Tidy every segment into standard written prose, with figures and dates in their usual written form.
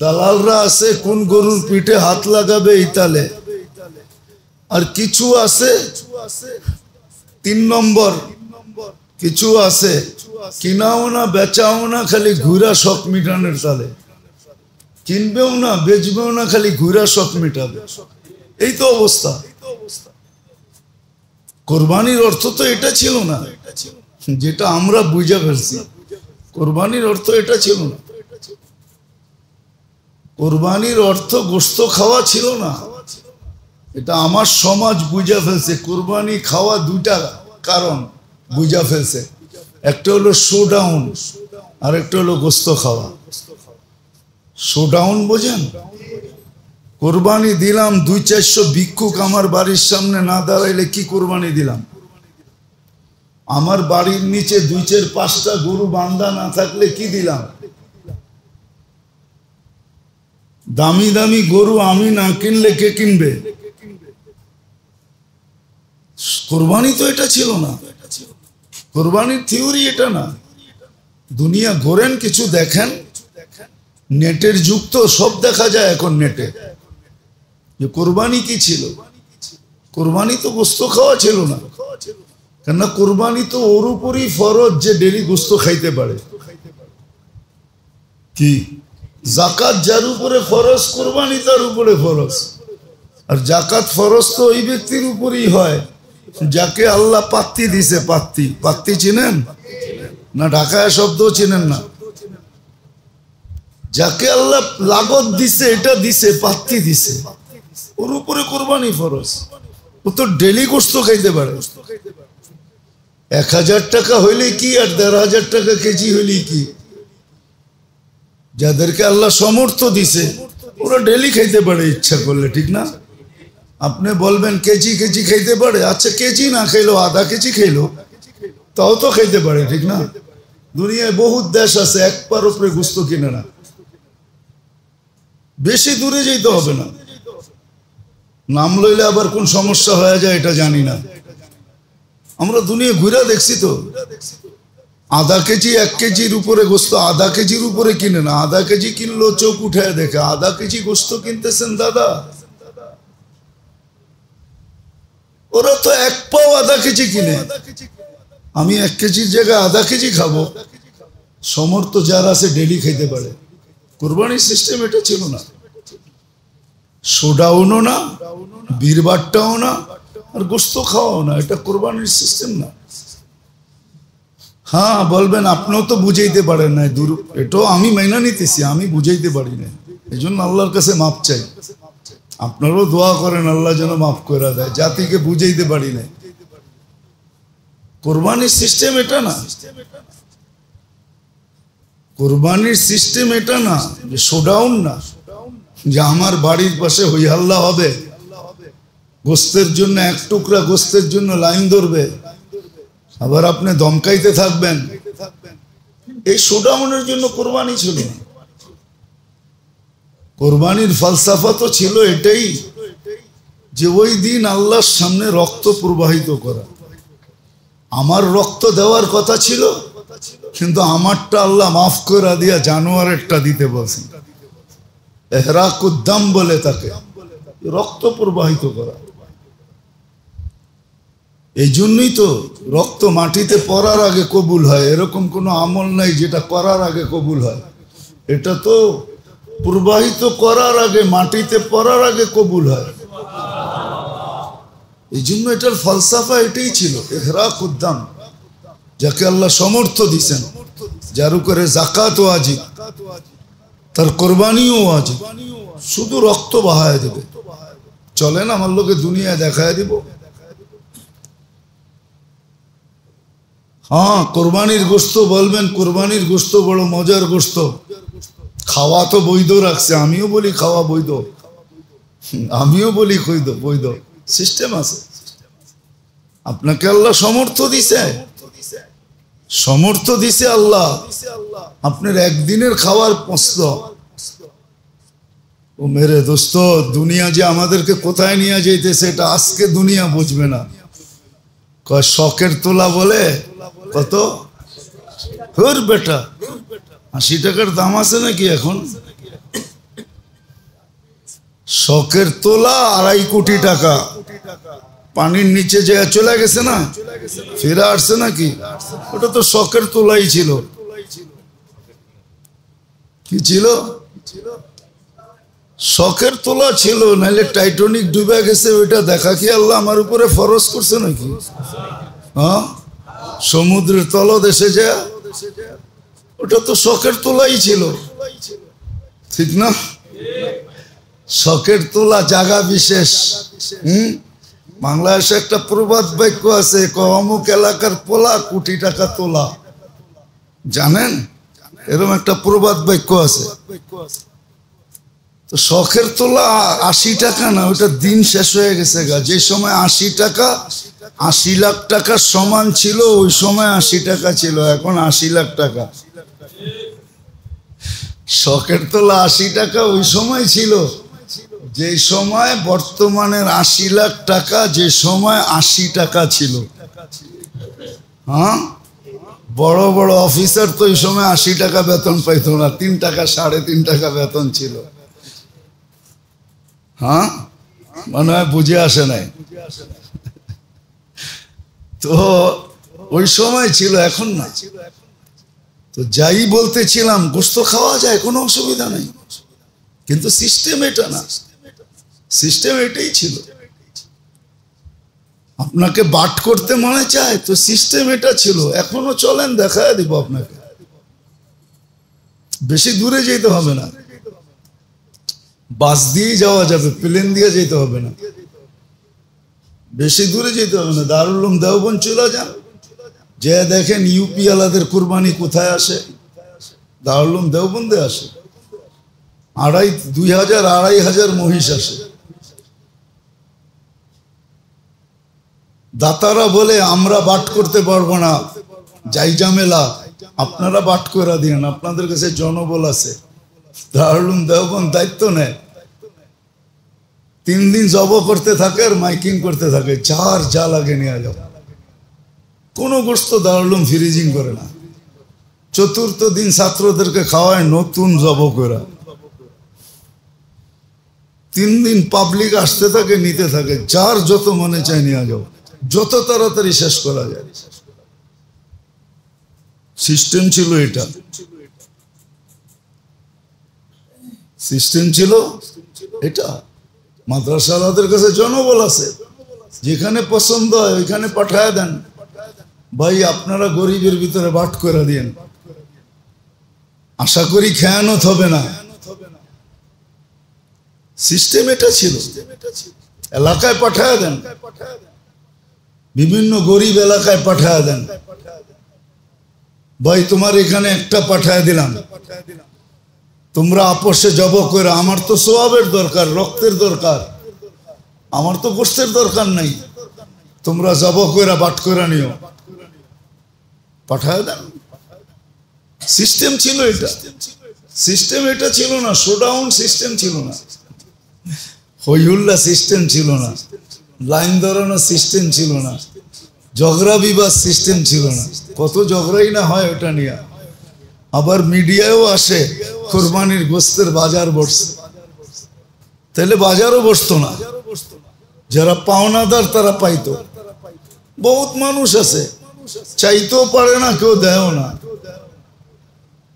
দালালরা আছে কোন গরুর পিঠে হাত লাগাবে এই তালে, আর কিছু আছে 3 নম্বর, কিছু আছে কিনাও না বেচাও না, খালি ঘুরা শখ মিটানোর তালে, কিনবেও না বেচবেও না, খালি ঘুরা শখ মিটাবে। এই তো অবস্থা। কোরবানির অর্থ তো এটা ছিল না, যেটা আমরা বুঝে ফেলছি। কোরবানির অর্থ এটা ছিল না। কোরবানির অর্থ গোশত খাওয়া ছিল না। এটা আমার সমাজ বুঝে ফেলছে। কোরবানি খাওয়া 2টা কারণ বুঝে ফেলছে, একটা হলো শোডাউন আর একটা হলো গোশত খাওয়া। শোডাউন বোঝেন? কোরবানি দিলাম 200-400 ভিক্ষুক আমার বাড়ির সামনে না দাঁড়াইলে কি কোরবানি দিলাম? আমার বাড়ির নিচে 2-4-5টা গরু বান্ধা না থাকলে কি দিলাম? দামি দামি গরু আমি না কিনলে কে কিনবে? কোরবানি তো এটা ছিল না। কোরবানির থিওরি এটা না। দুনিয়া ঘোরেন, কিছু দেখেন, নেটের যুগ তো, সব দেখা যায় এখন নেটে। যে কোরবানি কি ছিল? কোরবানি তো গোশত খাওয়া ছিল না। কেননা কোরবানি তো ওর উপরই ফরজ যে ডেলি গোশত খাইতে পারে। কি জাকাত যার উপরে ফরজ, কোরবানি তার উপরে ফরজ। আর জাকাত ফরজ তো ওই ব্যক্তির উপরই হয় যাকে আল্লাহ পাত্তি দিছে। পাত্তি, পাত্তি চিনেন না? ঢাকায় শব্দ চিনেন না? যাকে আল্লাহ লাগত দিছে, এটা দিছে, পাত্তি দিছে, ওর উপরে কোরবানি ফরজ। ও তো ডেলি গোশত খাইতে পারে। 1000 টাকা হইলে কি আর 1500 টাকা কেজি হইলে কি? যাদেরকে আল্লাহ সামর্থ্য দিছে ওরা ডেলি খাইতে পারে ইচ্ছা করলে, ঠিক না? আপনি বলবেন কেজি কেজি খাইতে পারে, আচ্ছা কেজি না খাইলো, আধা কেজি খাইলো, তাও তো খাইতে পারে, ঠিক না? দুনিয়ায় বহুত দেশ আছে 1 পার উপরে গোশত কিনে না। বেশি দূরে যেতে হবে না, নাম লইলে আবার কোন সমস্যা হয়ে যায় এটা জানি না। আমরা দুনিয়া ঘুরে দেখছি তো, আধা কেজি 1 কেজির উপরে গোশত, আধা কেজির উপরে কিনে না। আধা কেজি কিনলো চোখ উঠায় দেখে আধা কেজি গোশত কিনতেছেন দাদা। ওরা তো 1 পাও আধা কেজি কিনে। আমি 1 কেজির জায়গায় আধা কেজি খাবো। সমর্থ যারা আছে ডেলি খাইতে পারে। কোরবানির সিস্টেম এটা ছিল না। শোডাউনও না, বীরবারটাও না, আর গোশত খাওয়াও না। এটা কোরবানির সিস্টেম না। হ্যাঁ বলবেন আপনিও তো বুঝাইতে পারেন না, দূর, এটাও আমি মাইনা নিতেছি, আমি বুঝাইতে পারি না। এই জন্য আল্লাহর কাছে মাপ চাই। আপনারাও দোয়া করেন আল্লাহ যেন মাফ করে দেয়, জাতিকে বুঝাইতে পারি না। কোরবানির সিস্টেম এটা না। কোরবানির সিস্টেম এটা না যে শোডাউন না, যে আমার বাড়ির পাশে হই হাল্লা হবে, গোস্তের জন্য 1 টুকরা গোস্তের জন্য লাইন ধরবে, আবার আপনি দমকাইতে থাকবেন। এই শোডাউনের জন্য কোরবানি ছিল না। কোরবানির ফালসাফা তো ছিল এটাই যে ওই দিন আল্লাহর সামনে রক্ত প্রবাহিত করা। আমার রক্ত দেওয়ার কথা ছিল, কিন্তু আমারটা আল্লাহ মাফ করে দিয়া জানোয়ারেরটা দিতে বলছেন। ইহরাকুদ্দাম বলে তাকে, রক্ত প্রবাহিত করা। এই জন্যই তো রক্ত মাটিতে পড়ার আগে কবুল হয়। এরকম কোনো আমল নাই যেটা করার আগে কবুল হয়। এটা তো প্রবাহিত করার আগে, মাটিতে পড়ার আগে কবুল হয়। এই জন্য এটার ফালসাফা এটাই ছিল, ইহরাকুদ্দাম। যাকে আল্লাহ সমর্থ দিছেন, যার উপরে যাকাত ওয়াজিব, তার কোরবানিও ওয়াজিব। শুধু রক্ত বাহায় দেবে। চলেন আমার লোকে দুনিয়ায় দেখায় দিব। হ্যাঁ কোরবানির গোশত বলবেন, কোরবানির গোশত বড় মজার গোশত। খাওয়া তো বৈধ রাখছে, আমিও বলি খাওয়া বৈধ, আমিও বলি বৈধ। সিস্টেম আছে। আপনাকে আল্লাহ সমর্থ দিছে, সমর্থ দিছে আল্লাহ। আপনার একদিনের খাওয়ার প্রশ্ন। ও মেরে দোস্ত, দুনিয়া যে আমাদেরকে কোথায় নিয়ে যাইতেছে এটা আজকে দুনিয়া বুঝবে না। কয় শখের তোলা বলে কত? হুর বেটা, 80 টাকার দাম আছে নাকি এখন? শখের তোলা 2.5 কোটি টাকা পানির নিচে যে চলে গেছে না, ফিরে আসছে নাকি? ওটা তো শখের তোলাই ছিল। কি ছিল? শখের তোলা ছিল, নাহলে টাইটানিক ডুবে গেছে ওইটা দেখা কি আল্লাহ আমার উপরে ফরজ করছে নাকি? হ্যাঁ, সমুদ্রের তলদেশে যা, ওটা তো শখের তোলাই ছিল, ঠিক না? শখের তোলা জায়গা বিশেষ। বাংলাদেশে একটা প্রবাদ বাক্য আছে, অমুক এলাকার পোলা কোটি টাকা তোলা, জানেন? এরকম একটা প্রবাদ বাক্য আছে। তো শখের তোলা 80 টাকা না, ওটা দিন শেষ হয়ে গেছে গা। যে সময় 80 টাকা 80 লাখ টাকার সমান ছিল, ওই সময় 80 টাকা ছিল, এখন 80 লাখ টাকা। শখের তোলা 80 টাকা ওই সময় ছিল, যে সময় বর্তমানের 80 লাখ টাকা, যে সময় 80 টাকা ছিল। হ্যাঁ, বড় বড় অফিসার তো ওই সময় 80 টাকা বেতন পাইতো না, 3 টাকা 3.5 টাকা বেতন ছিল। হ্যাঁ, মনে হয় বুঝে আসে নাই। তো ওই সময় ছিল, এখন না। তো যাই বলতেছিলাম, গোস্ত খাওয়া যায়, কোনো অসুবিধা নেই, কিন্তু সিস্টেম এটা না। সিস্টেম এটাই ছিল। আপনাকে বাট করতে মনে চায় তো সিস্টেম এটা ছিল, এখনো চলেন, দেখা দিব আপনাকে। বেশি দূরে যেতে হবে না, বাস দিয়ে যাওয়া যাবে, প্লেন দিয়ে যেতে হবে না, বেশি দূরে যেতে হবে না। দারুল উলুম দেওবন্দ চলে যান, যে দেখেন ইউপি আলাদের কুরবানি কোথায় আসে, দারুল উলুম দেওবন্দে আসে। 2,000-2,500 মহিষ আসে। দাতারা বলে আমরা বাট করতে পারবো না, যাই ঝামেলা, আপনারা বাট করে দিন, আপনাদের কাছে জনবল আছে। দারুল উলুম দেওবন্দ দায়িত্ব নেয়, 3 দিন জব করতে থাকে আর মাইকিং করতে থাকে, যার যা লাগে নিয়ে যাও। কোনো গোস্ত দারুল উলুম ফ্রিজিং করে না। 4র্থ দিন ছাত্রদেরকে খাওয়ায় নতুন জব করে। 3 দিন পাবলিক আসতে থাকে, নিতে থাকে, যার যত মনে চায় নিয়ে যাও, যত তাড়াতাড়ি শেষ করা যায়। সিস্টেম ছিল এটা, সিস্টেম ছিল এটা। মাদ্রাসাওয়ালাদের কাছে জনবল আছে, যেখানে পছন্দ হয় ওইখানে পাঠায় দেন। ভাই আপনারা গরিবের ভিতরে বাট করে দিন, আশা করি খেয়ানত হবে না। সিস্টেম এটা ছিল। এলাকায় পাঠায় দেন, বিভিন্ন গরিব এলাকায় পাঠায় দেন। ভাই তোমার এখানে একটা পাঠায় দিলাম, তোমরা আপোষে জব করে, আমার তো সোয়াবের দরকার, রক্তের দরকার, আমার তো গোস্তের দরকার নাই, তোমরা জব করে বাট করে নিও, পাঠায় দেন। সিস্টেম ছিল এটা। সিস্টেম এটা ছিল না, শোডাউন সিস্টেম ছিল না, হইহুল্লা সিস্টেম ছিল না, লাইন ধরানোর সিস্টেম ছিল না, ঝগড়া বিবাদ সিস্টেম ছিল না। কত ঝগড়াই না হয় ওটা নিয়ে। আবার মিডিয়ায়ও আসে কোরবানির গোস্তের বাজার বসছে, তাহলে বাজারও বসতো না। যারা পাওনাদার তারা পাইতো। বহুত মানুষ আছে চাইতেও পারে না, কেউ দেয়ও না।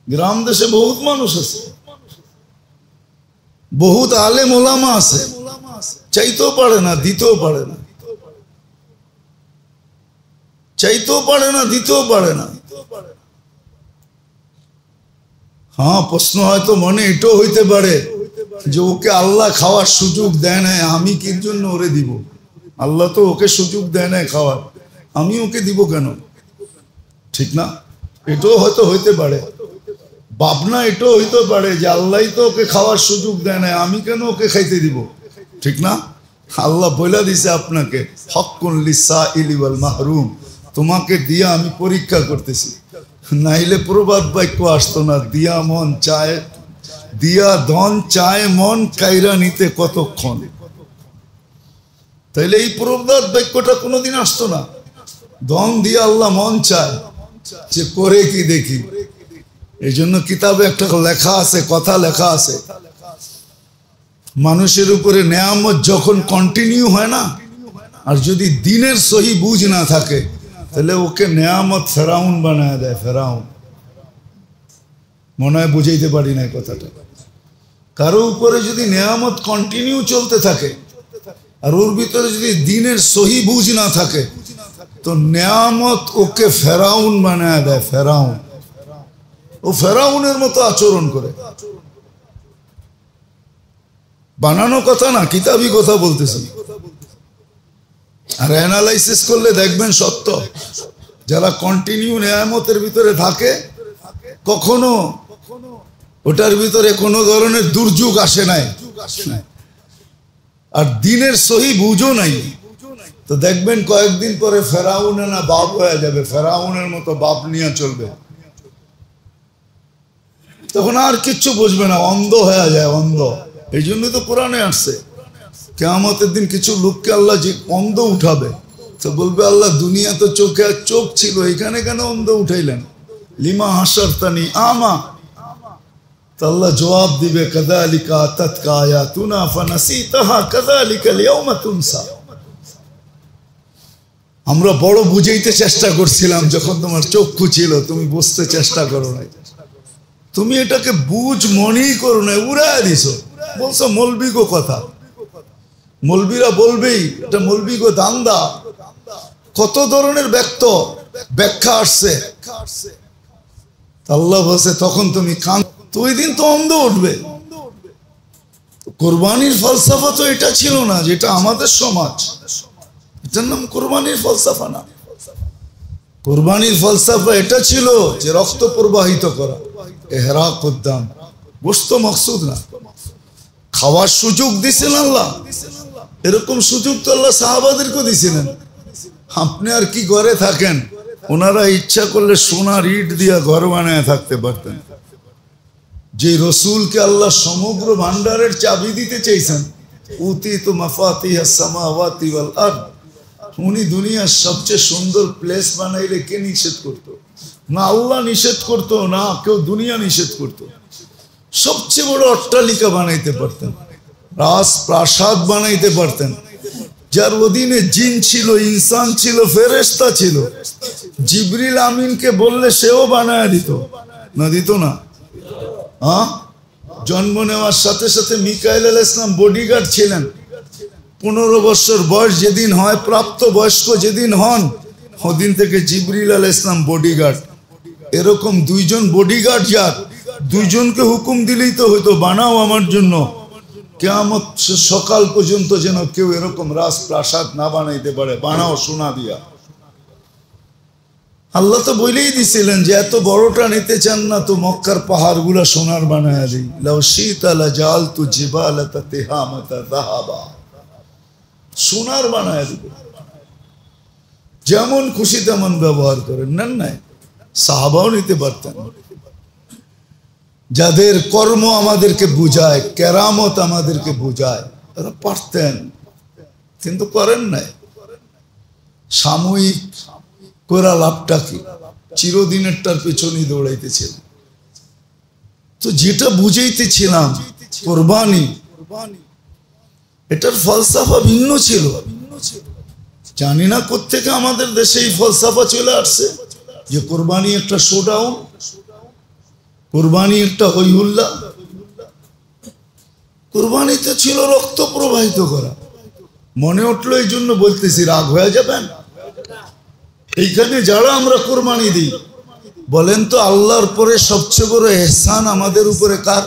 গ্রাম দেশে বহুত মানুষ আছে, বহুত আলেম ওলামা আছে, চাইতেও পারে না, দিতেও পারে না, চাইতেও পারে না, দিতেও পারে না। হ্যাঁ, প্রশ্ন হয়তো মনে এটাও হইতে পারে যে ওকে আল্লাহ খাওয়ার সুযোগ দেয় না, আমি কি জন্য ওরে দিব? আল্লাহ তো ওকে সুযোগ দেয় না খাওয়ার, আমি ওকে দিব কেন? ঠিক না? এটাও হয়তো হইতে পারে। ভাবনা এটাও হইতে পারে যে আল্লাহ তো ওকে খাওয়ার সুযোগ দেয় না, আমি কেন ওকে খাইতে দিব? ঠিক না? আল্লাহ বলে দিছে আপনাকে, হক্কুন লিসাইলি ওয়াল মাহরুম, তোমাকে দিয়া আমি পরীক্ষা করতেছি। নাইলে প্রবাদ বাক্য আসতো না, দিয়া মন চায়, দিয়া ধন চায় মন, কাইরা নিতে কতক্ষণ। তাইলে এই প্রবাদ বাক্যটা কোনোদিন আসতো না। ধন দিয়া আল্লাহ মন চায়, যে করে কি দেখি। এই জন্য কিতাবে একটা লেখা আছে, কথা লেখা আছে, মানুষের উপরে নেয়ামত যখন কন্টিনিউ হয় না, আর যদি দিনের সহি বুঝ না থাকে, তাহলে ওকে নেয়ামত ফেরাউন বানায় দেয়। ফেরাউন, মনে হয় বুঝাইতে পারি না কথাটা। কারো উপরে যদি নেয়ামত কন্টিনিউ চলতে থাকে আর ওর ভিতরে যদি দিনের সহি বুঝ না থাকে, তো নেয়ামত ওকে ফেরাউন বানায় দেয়। ফেরাউন, ও ফেরাউনের মতো আচরণ করে। বানানো কথা না, কিতাবি কথা বলতেছি। আর অ্যানালাইসিস করলে দেখবেন সত্য। যারা কন্টিনিউ নেয়ামতের ভিতরে থাকে, কখনো ওটার ভিতরে কোনো ধরনের দুর্যোগ আসে নাই, আর দিনের সহি বুঝও নাই, তো দেখবেন কয়েকদিন পরে ফেরাউন না বাপ হয়ে যাবে। ফেরাউনের মতো বাপ নিয়ে চলবে, তখন আর কিচ্ছু বুঝবে না, অন্ধ হয়ে যায়, অন্ধ। এই জন্যই তো কোরআনে আসছে, কিয়ামতের দিন কিছু লোককে আল্লাহ যে অন্ধ উঠাবে, তো বলবে আল্লাহ দুনিয়া তো চোখে আর চোখ ছিল, এখানে কেন অন্ধ উঠাইলেন? লিমা হাসারতানি আমা। তো আল্লাহ জবাব দিবে, কাযালিকা আতাতকা আয়াতুনা ফানাসিতাহা কাযালিকাল ইয়াওমা তুনসা। আমরা বড় বুঝাইতে চেষ্টা করছিলাম, যখন তোমার চক্ষু ছিল তুমি বুঝতে চেষ্টা করো নাই, তুমি এটাকে বুঝ মনেই করো না, উড়ায় দিছো। বলছো মৌলবীগো কথা, মৌলবীরা বলবেই এটা মৌলবীগো দান্দা। কত ধরনের ব্যাখ্যা আসছে। আল্লাহ বলছে তখন তুমি কান, তো ওই দিন তো অন্ধ উঠবে। কোরবানির ফলসাফা তো এটা ছিল না, যেটা আমাদের সমাজ। এটার নাম কোরবানির ফলসাফা না। কোরবানির ফলসাফা এটা ছিল যে রক্ত প্রবাহিত করা, ইহরাক উদ্দাম, গোশত মকসুদ না। খাওয়ার সুযোগ দিয়েছেন আল্লাহ, এরকম সুযোগ তো আল্লাহ সাহাবাদেরকে দিয়েছিলেন। আপনি আর কি ঘরে থাকেন, ওনারা ইচ্ছা করলে সোনার ইট দিয়া ঘর বানায় থাকতে পারতেন। যে রসুলকে আল্লাহ সমগ্র ভান্ডারের চাবি দিতে চাইছেন, উতিতু মাফাতিহাস সামাওয়াতি ওয়াল আরদ, উনি দুনিয়ার সবচেয়ে সুন্দর প্লেস বানাইলে কে নিষেধ করতো? না আল্লাহ নিষেধ করতো, না কেউ দুনিয়া নিষেধ করতো। সবচেয়ে বড় অট্টালিকা বানাইতে পারতেন, রাজপ্রাসাদ বানাইতে পারতেন, যার অধীনে জিন ছিল, ইনসান ছিল, ফেরেশতা ছিল। জিবরিল আমিনকে বললে সেও বানায় দিত না? দিত না? হ্যাঁ, জন্ম নেওয়ার সাথে সাথে মিকাইল আলাইহিস সালাম বডিগার্ড ছিলেন। 15 বছর বয়স যেদিন হয়, প্রাপ্ত বয়স্ক যেদিন হন, ওদিন থেকে জিবরিল আলাইহিস সালাম বডিগার্ড। এরকম দুইজন বডিগার্ড, যার দুইজনকে হুকুম দিলেই তো হয়তো বানাও আমার জন্য, কিয়ামত সকাল পর্যন্ত যেন কেউ এরকম রাজপ্রাসাদ না বানাইতে পারে, বানাও সোনা দিয়া। আল্লাহ তো বলেই দিছিলেন যে এত বড়টা নিতে চান না তো মক্কার পাহাড় গুলা সোনার বানায় দিই। লাউ শিতা লাজালতু জিবালাতা তিহামাতা যাহাবা, সোনার বানায় দিব। যেমন খুশি তেমন ব্যবহার করেন, নেন নাই? সাহাবাও নিতে পারতেন। যাদের কর্ম আমাদেরকে বুঝায়, কেরামত আমাদেরকে বুঝায়, তারা পারতেন, কিন্তু করেন নাই। সাময়িক করা লাভটা কি? চিরদিনেরটার পেছনেই দৌড়াইতেছিল। তো যেটা বুঝাইতেছিলাম কোরবানি, এটার ফলসাফা ভিন্ন ছিল। জানি না কোত্থেকে আমাদের দেশে এই ফলসাফা চলে আসছে যে কোরবানি একটা শোডাউন, কোরবানি একটা হইহুল্লা। কোরবানিতে ছিল রক্ত প্রবাহিত করা। মনে উঠলো এই জন্য বলতেছি, রাগ হয়ে যাবেন। এইখানে যারা আমরা কোরবানি দিই, বলেন তো আল্লাহর পরে সবচেয়ে বড় ইহসান আমাদের উপরে কার?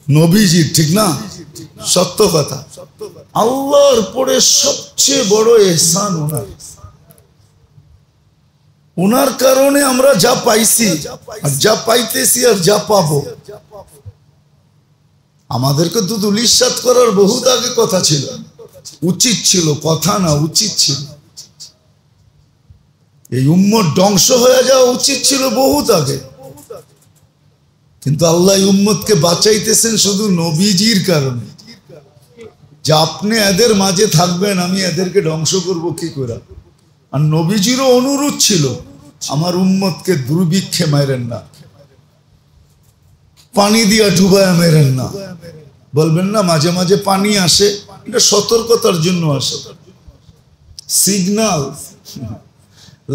নবীজির, ঠিক না? সত্য কথা। আল্লাহর পরে সবচেয়ে বড় ইহসান ওনার। ওনার কারণে আমরা যা পাইছি, আর যা পাইতেছি, আর যা পাবো। আমাদেরকে তো দুলিশাত করার বহুত আগে কথা ছিল, উচিত ছিল, কথা না, উচিত ছিল। এই উম্মত ধ্বংস হয়ে যাওয়া উচিত ছিল বহুত আগে, কিন্তু আল্লাহ উম্মতকে বাঁচাইতেছেন শুধু নবীজির কারণে। যে আপনি এদের মাঝে থাকবেন, আমি এদেরকে ধ্বংস করব কি করে? আর নবীজিরও অনুরোধ ছিল, আমার উম্মতকে দুর্ভিক্ষে মারেন না, পানি দিয়া ডুবায়া মেরেন না, বলবেন না মাঝে মাঝে পানি আসে, এটা সতর্কতার জন্য আসে, সিগনাল।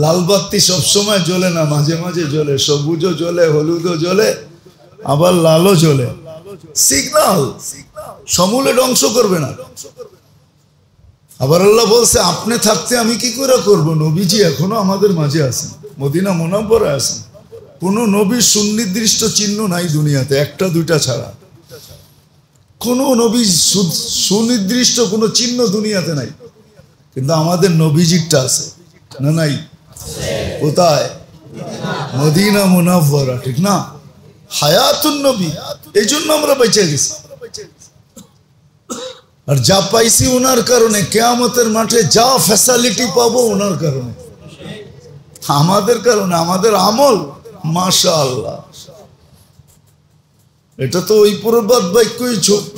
লাল বাতি সবসময় জ্বলে না, মাঝে মাঝে জ্বলে, সবুজও জ্বলে, হলুদও জ্বলে, আবার লালও জ্বলে, সিগনাল, সমূলে ধ্বংস করবে না। আবার আল্লাহ বলছে আপনি থাকতে আমি কি করে করব, নবীজি এখনো আমাদের মাঝে আছেন, মদিনা মুনাওয়ারায় আছেন, কোন নবীর সুনির্দিষ্ট চিহ্ন নাই দুনিয়াতে, একটা দুইটা ছাড়া কোন নবী সুনির্দিষ্ট কোন চিহ্ন দুনিয়াতে নাই, কিন্তু আমাদের নবীজিরটা আছে না? নাই? কোথায়? মদিনা মুনাওয়ারা, ঠিক না? হায়াতুন নবী, এই জন্য আমরা বেঁচে গেছি। আর যা পাইছি ওনার কারণে, কিয়ামতের মাঠে যা ফ্যাসিলিটি পাবো ওনার কারণে, আমাদের কারণে, আমাদের আমল, মাশাআল্লাহ। এটা তো ওই প্রবাদ বাক্যই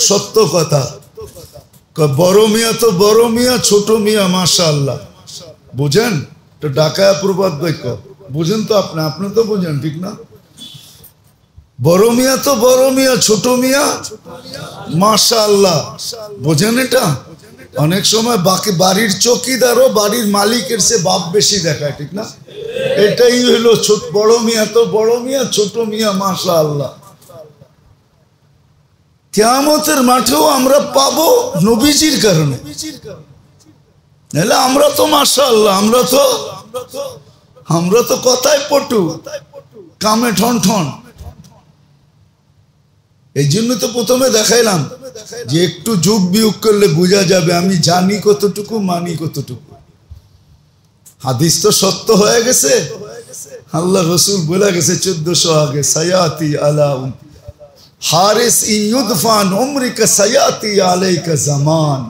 সত্য কথা, বড় মিয়া তো বড় মিয়া, ছোট মিয়া মাশাআল্লাহ। বুঝেন তো? ঢাকায় প্রবাদ বাক্য বুঝেন তো? আপনি তো বুঝেন, ঠিক না? বড় মিয়া তো বড় মিয়া, ছোট মিয়া মাশাআল্লাহ। বোঝেন এটা? অনেক সময় বাকি বাড়ির চৌকিদারও বাড়ির মালিকের সে বাপ বেশি দেখায়, ঠিক না? এটাই হলো বড় মিয়া তো বড় মিয়া, ছোট মিয়া মাশাআল্লাহ। কিয়ামতের মাঠেও আমরা পাবো নবীজির কারণে, নাহলে আমরা তো মাশাআল্লাহ, আমরা তো কথায় পটু, কামে ঠন ঠন। এই জন্য তো প্রথমে দেখাইলাম যে একটু যোগ বিয়োগ করলে বোঝা যাবে আমি জানি কতটুকু, মানি কতটুকু। হাদিস তো সত্য হয়ে গেছে, আল্লাহ রসুল বলে গেছে 1400 আগে, সায়াতি আলা হারিস ইউদফান উমরিকা সায়াতি আলাইকা জামান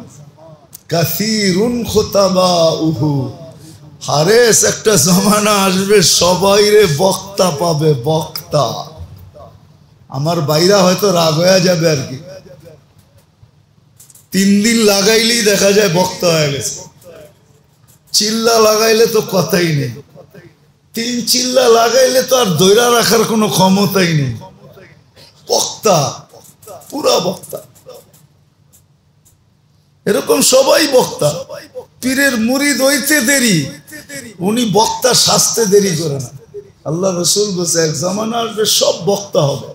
কাসীরুন খুতাবাউহু। হারিস, একটা জামানা আসবে সবাই রে বক্তা পাবে, বক্তা। আমার বাইরা হয়তো রাগ হয়ে যাবে আর কি, 3 দিন লাগাইলেই দেখা যায় বক্তা হয়ে গেছে। চিল্লা লাগাইলে তো কথাই নেই, 3 চিল্লা লাগাইলে তো আর ধৈরা রাখার কোনো ক্ষমতাই নেই, বক্তা, পুরা বক্তা। এরকম সবাই বক্তা। পীরের মুরিদ হইতে দেরি, উনি বক্তা সাজতে দেরি করে না। আল্লাহ রসুল বলছে এক জামানা আসবে সব বক্তা হবে।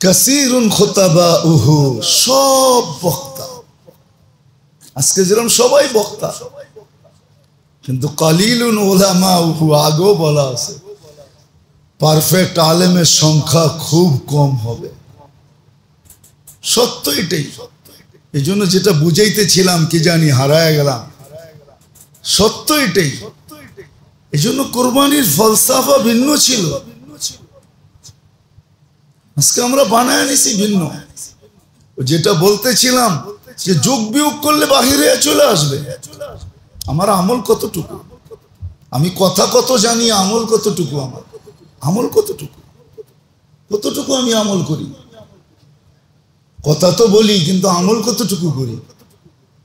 কাসীরুন খুতাবাউহু, সব বক্তা। আজকে যেরকম সবাই বক্তা, কিন্তু কালিলুন উলামাউহু, আগেও বলা আছে পারফেক্ট আলেমের সংখ্যা খুব কম হবে। সত্য এটাই। এই জন্য যেটা বুঝাইতেছিলাম কি জানি হারায় গেলাম, সত্য এটাই। এই জন্য কোরবানির ফলসাফা ভিন্ন ছিল, আজকে আমরা বানায় নিছি ভিন্ন। যেটা বলতেছিলাম যে যোগ বিয়োগ করলে বাহিরে চলে আসবে। আমার আমল কতটুকু, আমি কথা কত জানি, আমল কতটুকু, আমার আমল কতটুকু, কতটুকু আমি আমল করি। কথা তো বলি কিন্তু আমল কতটুকু করি।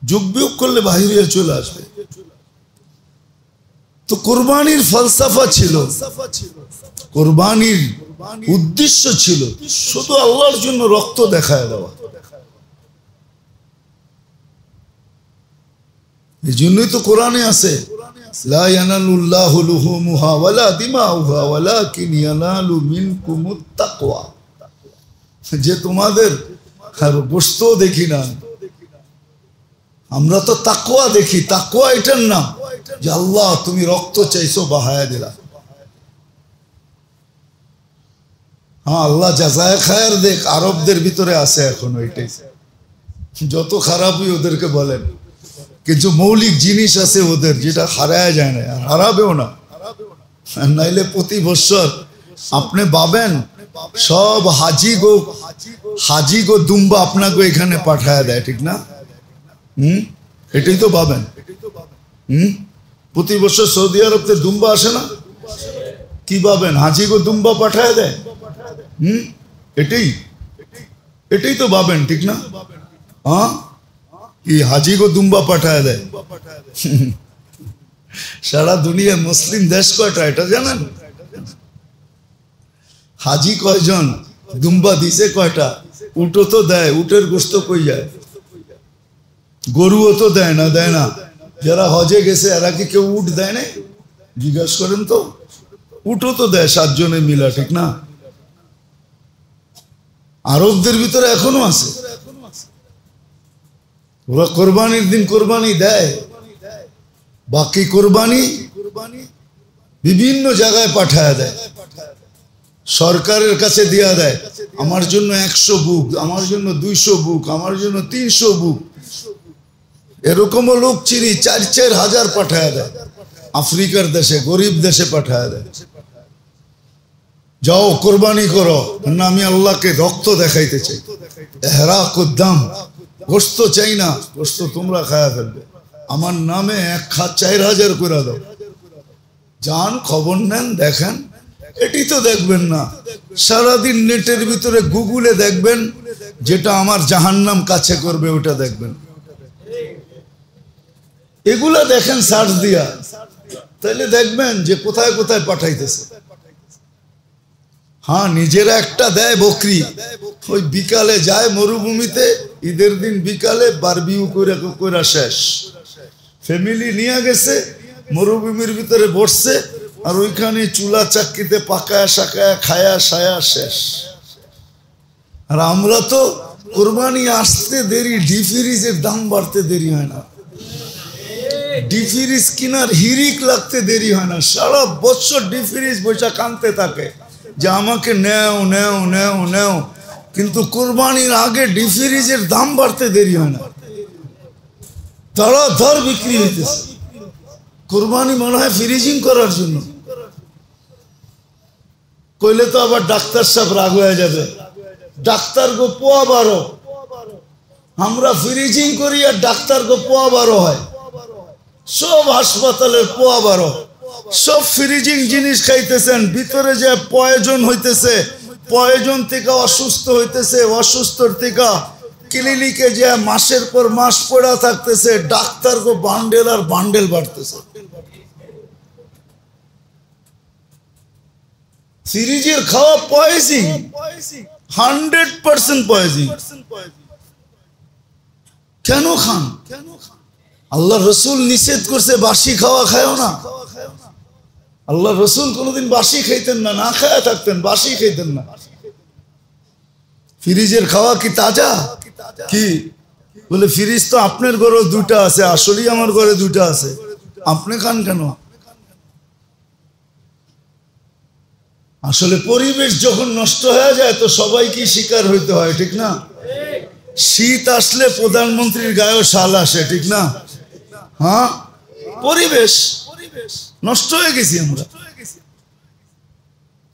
যোগ বিয়োগ করলে বাহিরে চলে আসবে। তো কোরবানির ফলসাফা ছিল, কোরবানির উদ্দেশ্য ছিল শুধু আল্লাহর জন্য রক্ত দেখায় দেওয়া। এই জন্যই তো কোরআনে আছে লা ইয়ানালুল্লাহু লুহুমুহা ওয়ালা দিমাউহা ওয়ালাকিন ইয়ানালু মিনকুমুত তাকওয়া। যে তোমাদের গোশত দেখি না, আমরা তো তাকওয়া দেখি। তাকওয়া এটার নাম যে আল্লাহ তুমি রক্ত চাইছো, বাহায়া দিলা। হ্যাঁ, আল্লাহ জাযায়ে খায়ের দেখ, আরবদের ভিতরে আছে এখনো এটাই। যত খারাপই ওদেরকে বলেন, কিছু মৌলিক জিনিস আছে ওদের যেটা হারায় যায় না, আর হারাবেও না। নাইলে প্রতি বছর আপনি পাবেন সব হাজি গো দুম্বা আপনাকে এখানে পাঠায় দেয়, ঠিক না? এটাই তো পাবেন। প্রতি বছর সৌদি আরবতে দুম্বা আসে না? কি পাবেন? হাজি গো দুম্বা পাঠায় দেয়। এটাই তো পাবেন, ঠিক না? হ্যাঁ, কি হাজি গো দুম্বা পাঠায় দেয়। সারা দুনিয়া মুসলিম দেশ কয়টা এটা জানেন? হাজি কয়জন? দুম্বা দিছে কয়টা? উটও তো দেয়, উটের গোস্ত কই যায়? গরুও তো দেয় না, দেয় না? যারা হজে গেছে এরা কি কেউ উট দেয় না? জিজ্ঞাসা করেন তো। উটও তো দেয় 7 জনে মিলা, ঠিক না? আরবদের ভিতরে এখনো আছে, ওরা কোরবানির দিন কোরবানি দেয়, বাকি কোরবানি বিভিন্ন জায়গায় পাঠায় দেয়, সরকারের কাছে দিয়া দেয়। আমার জন্য 100 বুক, আমার জন্য 200 বুক, আমার জন্য 300 বুক। এরকমও লোক চিনি 4-4 হাজার পাঠায় দেয়, আফ্রিকার দেশে, গরিব দেশে পাঠায় দেয়। যাও কোরবানি করো না, আমি আল্লাহকে রক্ত দেখাইতে চাই, এহরা কুদ্দাম, গোস্ত চাই না, গোস্ত তোমরা খায়া ফেলবে, আমার নামে 1 খাত 4000 করে দাও। যান খবর নেন, দেখেন। এটি তো দেখবেন না, সারাদিন নেটের ভিতরে গুগলে দেখবেন, যেটা আমার জাহান্নাম কাছে করবে ওটা দেখবেন। এগুলা দেখেন সার্চ দিয়া, তাহলে দেখবেন যে কোথায় কোথায় পাঠাইতেছে। হ্যাঁ, নিজেরা একটা দেয় বকরি, ওই বিকালে যায় মরুভূমিতে, ঈদের দিন বিকালে বারবিউ করে শেষ। ফ্যামিলি নিয়ে গেছে, মরুভূমির ভিতরে বসছে, আর ওইখানে চুলা চাক্কিতে পাকায় শাকায় খায়া সায়া শেষ। আর আমরা তো কোরবানি আসতে দেরি, ডিফ্রিজের দাম বাড়তে দেরি হয় না, ডিফ্রিজ কিনার হিরিক লাগতে দেরি হয় না, সারা বছর ডিফ্রিজ বৈশা কানতে থাকে যে আমাকে নেও নেও নেও নেও, কিন্তু কোরবানির আগে ডিফ্রিজের দাম বাড়তে দেরি হয় না, ধর বিক্রি হইতেছে। কোরবানি মনে হয় ফ্রিজিং করার জন্য, কইলে তো আবার ডাক্তার সাহেব রাগ হয়ে যাবে, ডাক্তার গো পোয়া 12, আমরা ফ্রিজিং করি আর ডাক্তার গো পোয়া 12 হয়। সব হাসপাতালের পোয়া 12, সব ফ্রিজিং জিনিস খাইতেছেন, ভিতরে যে পয়জন হইতেছে, পয়জন থেকে অসুস্থ হইতেছে, অসুস্থর থেকে ক্লিনিকে যে মাসের পর মাস পড়া থাকতেছে, ডাক্তার গো বান্ডেল আর বান্ডেল বাড়তেছে। ফ্রিজের খাওয়া পয়জিং, 100% পয়জিং। কেন খান? আল্লাহ রসুল নিষেধ করছে বাসি খাওয়া খায়ও না। আল্লাহ রসুল কোনোদিন বাসি খাইতেন না, না খায়া থাকতেন, বাসি খাইতেন না। ফ্রিজের খাওয়া কি তাজা? কি বলে ফ্রিজ তো আপনার ঘরে 2টা আছে, আসলেই আমার ঘরে 2টা আছে, আপনি খান কেন? আসলে পরিবেশ যখন নষ্ট হয়ে যায় তো সবাইকে শিকার হইতে হয়, ঠিক না? শীত আসলে প্রধানমন্ত্রীর গায়েও শাল আসে, ঠিক না? হ্যাঁ, পরিবেশ নষ্ট হয়ে গেছি আমরা।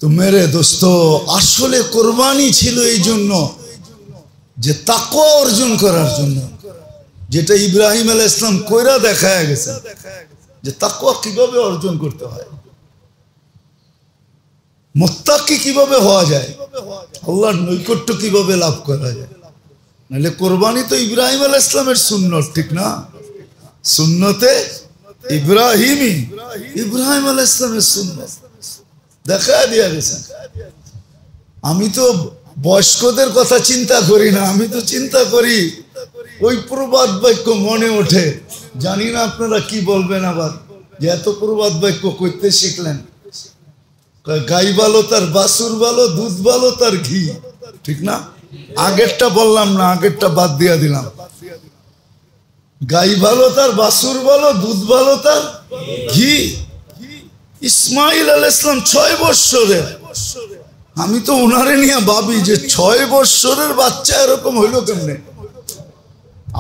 তো মেরে দোস্ত, আসলে কোরবানি ছিল এই জন্য যে তাকওয়া অর্জন করার জন্য, যেটা ইব্রাহিম আলাইহিস সালাম কইরা দেখায় গেছে যে তাকওয়া কিভাবে অর্জন করতে হয়, মুত্তাকি কিভাবে হওয়া যায়, আল্লাহর নৈকট্য কিভাবে লাভ করা যায়। নাহলে কোরবানি তো ইব্রাহিম আলাইহিস সালামের সুন্নত, ঠিক না? সুন্নতে ইব্রাহিমি, ইব্রাহিম আলাইহিস সালামের সুন্নত দেখা দিয়া গেছে। আমি তো বয়স্কদের কথা চিন্তা করি না, আমি তো চিন্তা করি ওই প্রবাদ বাক্য মনে ওঠে। জানি না আপনারা কি বলবেন আবার, যে এত প্রবাদ বাক্য করতে শিখলেন। গাই ভালো তার বাছুর ভালো, দুধ ভালো তার ঘি, ঠিক না? আগেরটা বললাম না, আগেরটা বাদ দিয়া দিলাম। গাই ভালো তার বাছুর ভালো, দুধ ভালো তার ঘি। ইসমাইল আলাইহিস সালাম 6 বৎসরের, আমি তো ওনারে নিয়ে ভাবি যে 6 বৎসরের বাচ্চা এরকম হইলো কেমনে।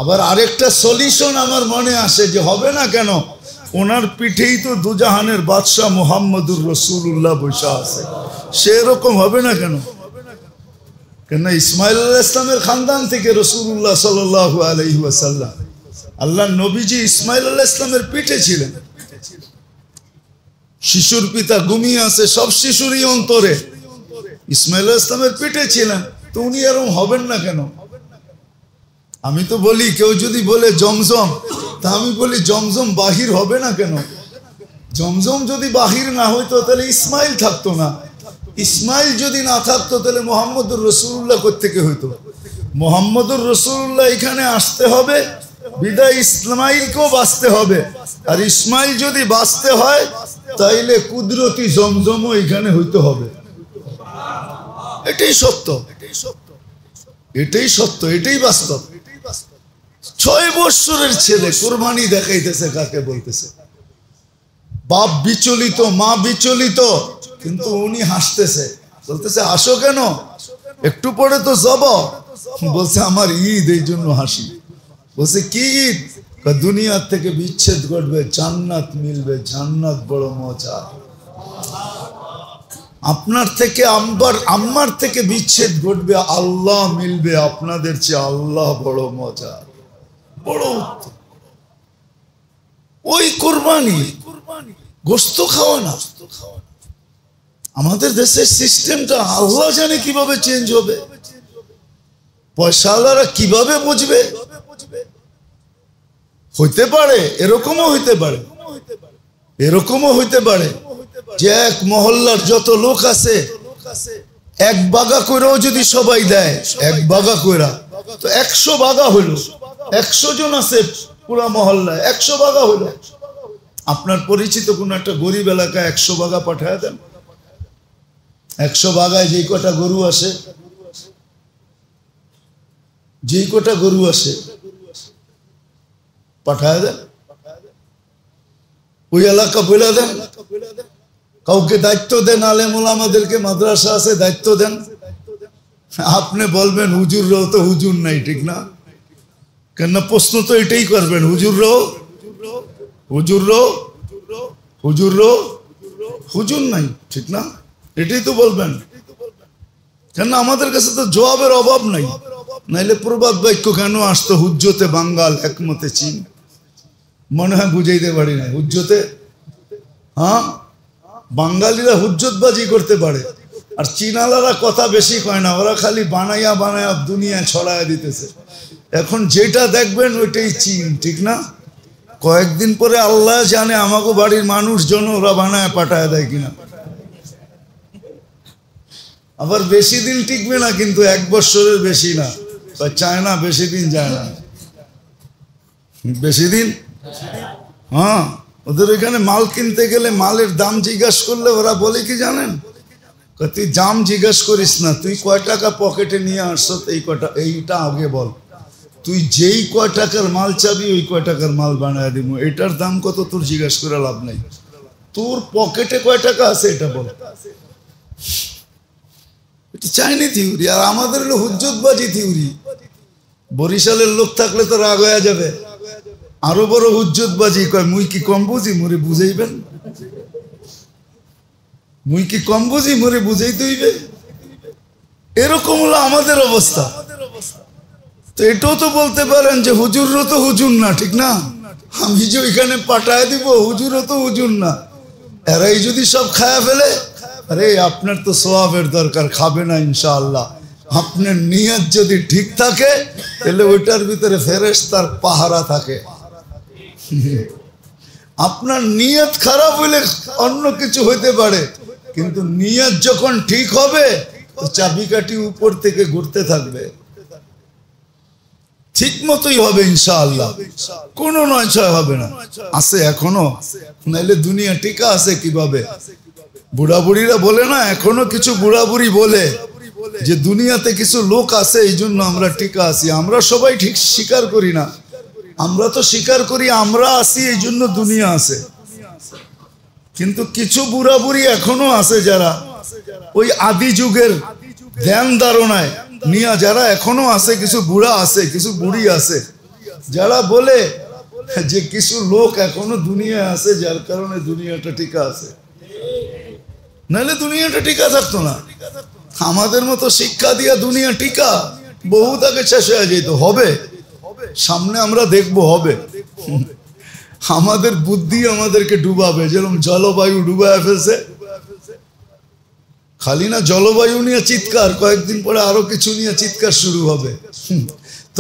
আবার আরেকটা সলিউশন আমার মনে আসে যে হবে না কেন, ওনার পিঠেই তো দুজাহানের বাদশাহ মুহাম্মদুর রাসূলুল্লাহ বসা আছে, সেরকম হবে না কেন? কেন ইসমাইল আলাইহিস সালামের খানদান থেকে রাসূলুল্লাহ সাল্লাল্লাহু আলাইহি ওয়াসাল্লাম, আল্লাহ নবীজি ইসমাইল আলাইহিস সালামের পিঠে ছিলেন। শিশুর পিতা ঘুমিয়ে আছে, সব শিশুরই অন্তরে ইসমাইল আলাইহিস সালামের পিঠে ছিলেন, তো উনি এরকম হবেন না কেন? আমি তো বলি, কেউ যদি বলে জমজম, তা আমি বলি জমজম বাহির হবে না কেন? জমজম যদি বাহির না হইতো তাহলে ইসমাইল থাকতো না, ইসমাইল যদি না থাকতো তাহলে মোহাম্মদুর রাসূলুল্লাহ কোত্থেকে হইতো? মোহাম্মদুর রাসূলুল্লাহ এখানে আসতে হবে, বিদায় ইসমাইলকেও বাঁচতে হবে। আর ইসমাইল যদি বাঁচতে হয় তাইলে কুদরতি জমজমও এখানে হইতে হবে। এটাই সত্য, এটাই সত্য, এটাই বাস্তব। 6 বছরের ছেলে কুরবানি দেখাইতেছে, কাকে বলতেছে? বাপ বিচলিত, মা বিচলিত, কিন্তু উনি হাসতেছে, বলতেছে আসো কেন, একটু পরে তো যাব। বলছে আমার ঈদ, এই জন্য হাসি। বলছে কি ঈদ? দুনিয়ার থেকে বিচ্ছেদ ঘটবে, জান্নাত মিলবে, জান্নাত বড় মজা। আপনার থেকে আম্মার থেকে বিচ্ছেদ ঘটবে, আল্লাহ মিলবে, আপনাদের চেয়ে আল্লাহ বড় মজা, বড় উত্তম। ওই কুরবানি, গোস্ত খাওয়া না। আমাদের দেশের সিস্টেমটা আল্লাহ জানে কিভাবে চেঞ্জ হবে, পয়সাওয়ালারা কিভাবে বুঝবে। হইতে পারে, এরকমও হইতে পারে, এরকমও হইতে পারে যে এক মহল্লার যত লোক আছে এক বাগা কইরাও যদি সবাই দেয়, এক বাগা কইরা তো 100 বাগা হইলো, 100 জন আছে পুরা মহল্লায়, 100 বাগা হইলো। আপনার পরিচিত কোন একটা গরিব এলাকায় 100 বাগা পাঠায় দেন। 100 বাগায় যেই কটা গরু আসে, যেই কটা গরু আসে পাঠায় দেন, ওই এলাকা বলে দেন, কাউকে দায়িত্ব দেন, আলেম ওলামাদেরকে, মাদ্রাসা আছে দায়িত্ব দেন। আপনি বলবেন হুজুররাও তো হুজুর নাই, ঠিক না? কেন প্রশ্ন তো এটাই করবেন, হুজুররাও হুজুর নাই, ঠিক না? এটাই তো বলবেন। কেন আমাদের কাছে তো জবাবের অভাব নাই। নাইলে প্রবাদ বাক্য কেন আসতো, হুজ্জতে বাঙ্গাল একমতে চীন। মনে হয় বুঝাইতে পারি না হুজ্জতে। হ্যাঁ, বাঙালিরা হুজ্জতবাজি করতে পারে, আর চীনালারা কথা বেশি কয় না, ওরা খালি বানাইয়া বানাইয়া দুনিয়ায় ছড়াইয়া দিতেছে। এখন যেটা দেখবেন ওইটাই চীন, ঠিক না? কয়েকদিন পরে আল্লাহ জানে আমাকে বাড়ির মানুষজন ওরা বানায় পাঠায় দেয় কিনা। আবার বেশি দিন টিকবে না, কিন্তু 1 বছরের বেশি না, চায় না, বেশি দিন যায় না, বেশি দিন। হ্যাঁ, ওদের ওইখানে মাল কিনতে গেলে মালের দাম জিজ্ঞাসা করলে ওরা বলে কি জানেন, তুই দাম জিজ্ঞাসা করিস না, তুই কয় টাকা পকেটে নিয়ে আসছো এই কটা, এইটা আগে বল। তুই যেই কয় টাকার মাল চাবি ওই কয় টাকার মাল বানায় দিব, এটার দাম কত তোর জিজ্ঞাসা করে লাভ নাই, তোর পকেটে কয় টাকা আছে এটা বল। এটা চাইনি থিওরি, আর আমাদের হলো হুজ্জতবাজি থিওরি। বরিশালের লোক থাকলে তো রাগ হয়ে যাবে, আরো বড় হুজ্জতবাজি কয় মুই কি কম বুঝি, মোরে বুঝাইবেন, মুই কি কম বুঝি, মোরে বুঝাইতে হইবে। এরকম হলো আমাদের অবস্থা। তো এটাও তো বলতে পারেন যে হুজুরও তো হুজুর না, ঠিক না? আমি যে ওইখানে পাঠায় দিব, হুজুরও তো হুজুর না। এরাই যদি সব খায়া ফেলে, আরে আপনার তো সওয়াবের দরকার, খাবে না ইনশাআল্লাহ। আপনার নিয়ত যদি ঠিক থাকে তাহলে ওইটার ভিতরে ফেরেশতার পাহারা থাকে। আপনার নিয়ত খারাপ হইলে অন্য কিছু হইতে পারে, কিন্তু নিয়ত যখন ঠিক হবে তো চাবিকাঠি উপর থেকে ঘুরতে থাকবে, ঠিক মতোই হবে ইনশাআল্লাহ, কোনো নয় ছয় হবে না। আছে এখনো, নাইলে দুনিয়া টিকা আছে কিভাবে? বুড়া বুড়িরা বলে না, এখনো কিছু বুড়া বুড়ি বলে যে দুনিয়াতে কিছু লোক আছে এই জন্য আমরা টিকা আছি। আমরা সবাই ঠিক স্বীকার করি না, আমরা তো স্বীকার করি আমরা আছি এই জন্য দুনিয়া আছে, কিন্তু কিছু বুড়া বুড়ি এখনো আছে যারা ওই আদি যুগের ধ্যান ধারণায় নিয়া, যারা এখনো আছে, কিছু বুড়া আছে, কিছু বুড়ি আছে যারা বলে যে কিছু লোক এখনো দুনিয়ায় আছে যার কারণে দুনিয়াটা টিকা আছে, নাহলে দুনিয়াটা টিকা থাকতো না। আমাদের মতো শিক্ষা দিয়া দুনিয়া টিকা বহুত আগে শেষ হয়ে যেত। হবে সামনে আমরা দেখবো, হবে। আমাদের বুদ্ধি আমাদেরকে ডুবাবে, যেরকম জলবায়ু ডুবায় ফেলছে। খালি না জলবায়ু নিয়ে চিৎকার, কয়েকদিন পরে আরো কিছু নিয়ে চিৎকার শুরু হবে।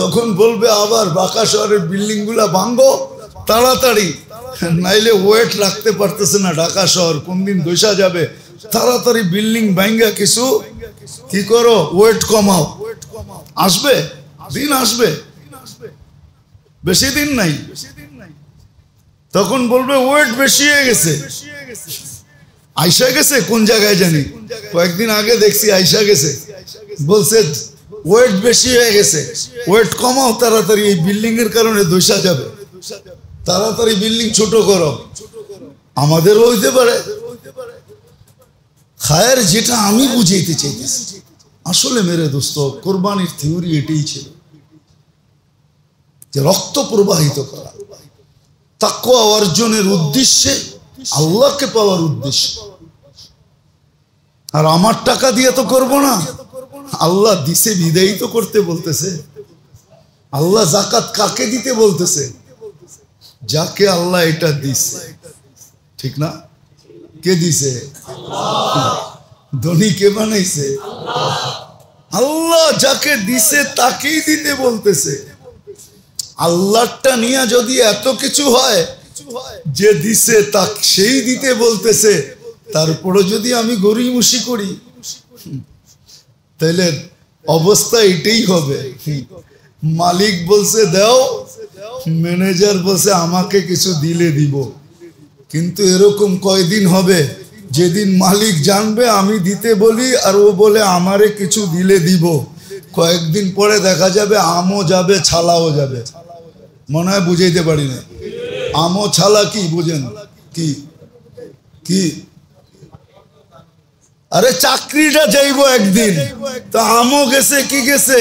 তখন বলবে আবার বাঁকা শহরের বিল্ডিং গুলা ভাঙ্গো তাড়াতাড়ি, নাইলে ওয়েট রাখতে পারতেছে না ঢাকা শহর, কোন দিন দইসা যাবে। তাড়াতাড়ি বিল্ডিং ভাঙ্গা কিছু কি করো, ওয়েট কমাও। আসবে দিন, আসবে, বেশি দিন নাই। তখন বলবে ওয়েট বেশি হয়ে গেছে, আইসা গেছে কোন জায়গায় জানি, কয়েকদিন আগে দেখছি আইসা গেছে, বলছে ওয়েট বেশি হয়ে গেছে, ওয়েট কমাও তাড়াতাড়ি, এই বিল্ডিং এর কারণে দোষা যাবে, তাড়াতাড়ি বিল্ডিং ছোট করো। আমাদেরও হইতে পারে। খায়ের যেটা আমি বুঝাইতে চাইতেছি, আসলে মেরে দোস্ত কোরবানির থিওরি এটাই ছিল যে রক্ত প্রবাহিত করা, তাকওয়া অর্জনের উদ্দেশ্যে, আল্লাহকে পাওয়ার উদ্দেশ্যে। আর আমার টাকা দিয়ে তো করব না, আল্লাহ দিছে বিদায়ী তো করতে বলতেছে। আল্লাহ যাকাত কাকে দিতে বলতেছে? যাকে আল্লাহ এটা দিছে, ঠিক না? কে দিছে? ধনী কে বানাইছে? আল্লাহ যাকে দিছে তাকেই দিতে বলতেছে। আল্লাহটা নিয়ে যদি এত কিছু হয়, যে দিছে তা সেই দিতে বলতেছে, তারপরে যদি আমি গরিমসি করি, তাহলে অবস্থা এটাই হবে। মালিক বলছে দাও, ম্যানেজার বলছে আমাকে কিছু দিলে দিব। কিন্তু এরকম কয়দিন হবে যেদিন মালিক জানবে আমি দিতে বলি আর ও বলে আমারে কিছু দিলে দিব, কয়েকদিন পরে দেখা যাবে আমও যাবে ছালাও যাবে। মনে হয় বুঝাইতে পারি না। আমও ছালা কি বুঝেন? কি কি? আরে চাকরিটা যাইব একদিন, তো আমও গেছে, কি গেছে,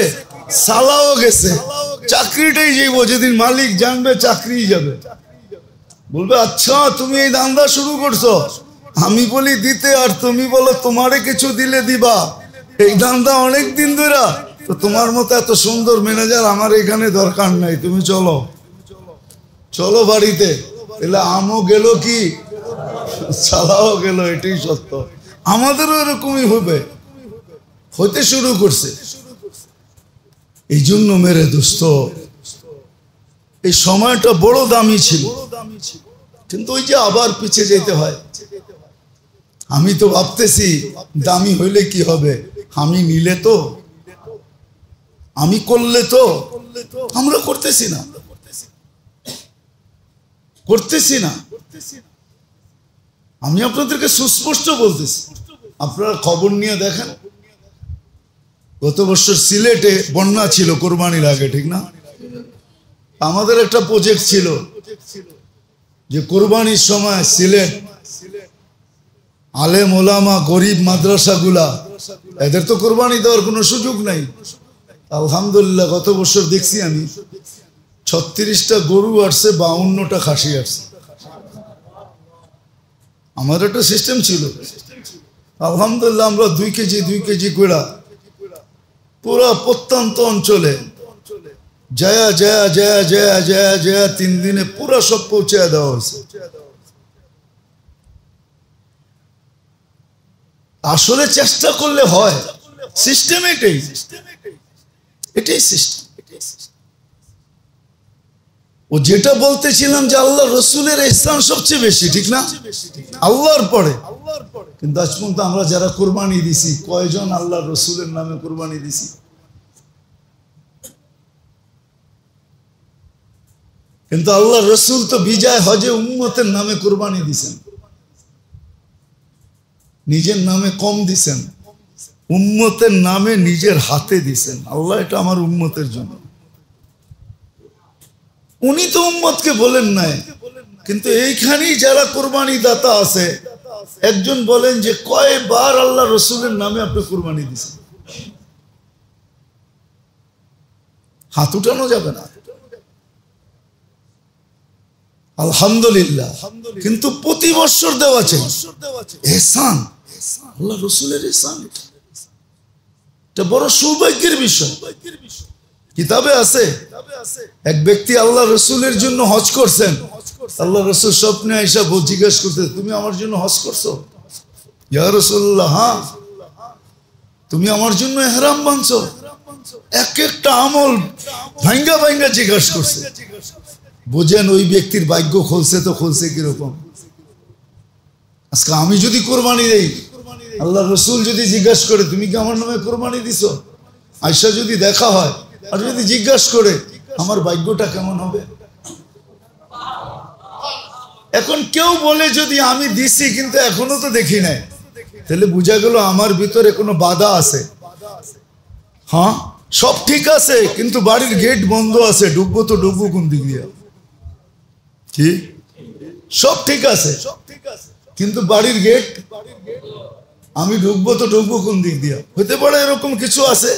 ছালাও গেছে, চাকরিটাই যাইব। যেদিন মালিক জানবে চাকরি যাবে। বলবে আচ্ছা তুমি এই ধান্দা শুরু করছো, আমি বলি দিতে আর তুমি বলো তোমারে কিছু দিলে দিবা, এই ধান্দা অনেক দিন ধরে। তো তোমার মতো এত সুন্দর ম্যানেজার আমার এখানে দরকার নাই, তুমি চলো চলো বাড়িতে। এলে আমও গেল কি ছালাও গেল, এটাই সত্য। আমাদেরও এরকমই হবে, হতে শুরু করছে। এই জন্য মেরে দোস্ত এই সময়টা বড় দামি ছিল, কিন্তু ওই যে আবার পিছিয়ে যেতে হয়। আমি তো ভাবতেছি দামি হইলে কি হবে, আমি নিলে তো, আমি করলে তো, আমরা করতেছি না, করতেছি না। আমি আপনাদেরকে সুস্পষ্ট বলতেছি, আপনারা খবর নিয়ে দেখেন। গত বছর সিলেটে বন্যা ছিল কোরবানির আগে, ঠিক না? আমাদের একটা প্রজেক্ট ছিল যে কোরবানির সময় সিলেট আলেম ওলামা গরিব মাদ্রাসাগুলা, এদের তো কোরবানি দেওয়ার কোনো সুযোগ নাই। আলহামদুলিল্লাহ গত বছর দেখছি আমি 36টা গরু আসছে, 52টা খাসি আসছে। আমার একটা সিস্টেম ছিল, আলহামদুলিল্লাহ আমরা 2 কেজি করে পুরা প্রত্যন্ত অঞ্চলে জয়া জয়া জয়া জয়া জয়া জয়া 3 দিনে পুরা সব পৌঁছে দেওয়া হয়েছে। আসলে চেষ্টা করলে হয়, সিস্টেম এটাই, এটাই সিস্টেম। ও যেটা বলতেছিলাম যে আল্লাহ রসুলের ইহসান সবচেয়ে বেশি, ঠিক না? আল্লাহর পরে। কিন্তু আজ পর্যন্ত আমরা যারা কোরবানি দিছি, কয়জন আল্লাহ রসুলের নামে কোরবানি দিছি? কিন্তু আল্লাহ রসুল তো বিজয় হজে উম্মতের নামে কোরবানি দিছেন, নিজের নামে কম দিছেন, উম্মতের নামে নিজের হাতে দিছেন। আল্লাহ এটা আমার উম্মতের জন্য। উনি তো উম্মতকে বলেন নাই, কিন্তু এইখানেই যারা কোরবানি দাতা আছে, একজন বলেন যে কয়বার আল্লাহ রসুলের নামে আপনি কোরবানি দিছেন? হাত উঠানো যাবে না। আলহামদুলিল্লাহ। কিন্তু প্রতি বছর দেওয়া চাই ইহসান, আল্লাহ রসুলের ইহসান, এটা বড় সৌভাগ্যের বিষয়। কিতাবে আছে এক ব্যক্তি আল্লাহ রসুলের জন্য হজ করছেন। আল্লাহ রসুল স্বপ্নে আইসা জিজ্ঞাসা করতে, তুমি আমার জন্য হজ করছো? ইয়া রাসূলুল্লাহ, হ্যাঁ। তুমি আমার জন্য ইহরাম বাঁধছো? এক একটা আমল ভাঙ্গা ভাঙ্গা জিজ্ঞাসা করছে। বুঝেন ওই ব্যক্তির ভাগ্য খুলছে তো খুলছে কিরকম। আজকে আমি যদি কোরবানি দেই, আল্লাহ রসুল যদি জিজ্ঞাসা করে তুমি কি আমার নামে কোরবানি দিছো, আয়সা যদি দেখা হয় আর যদি জিজ্ঞাসা করে আমার ভাগ্যটা কেমন হবে? এখন কেউ বলে যদি আমি দিছি কিন্তু এখনো তো দেখি নাই, তাহলে বুঝা গেল আমার ভিতরে কোনো বাধা আছে। হ্যাঁ, সব ঠিক আছে কিন্তু বাড়ির গেট বন্ধ আছে, ঢুকবো তো ঢুকবো কোন দিক দিয়ে? কি সব ঠিক আছে কিন্তু বাড়ির গেট, আমি ঢুকবো তো ঢুকবো কোন দিক দিয়ে? হতে পারে এরকম কিছু আছে,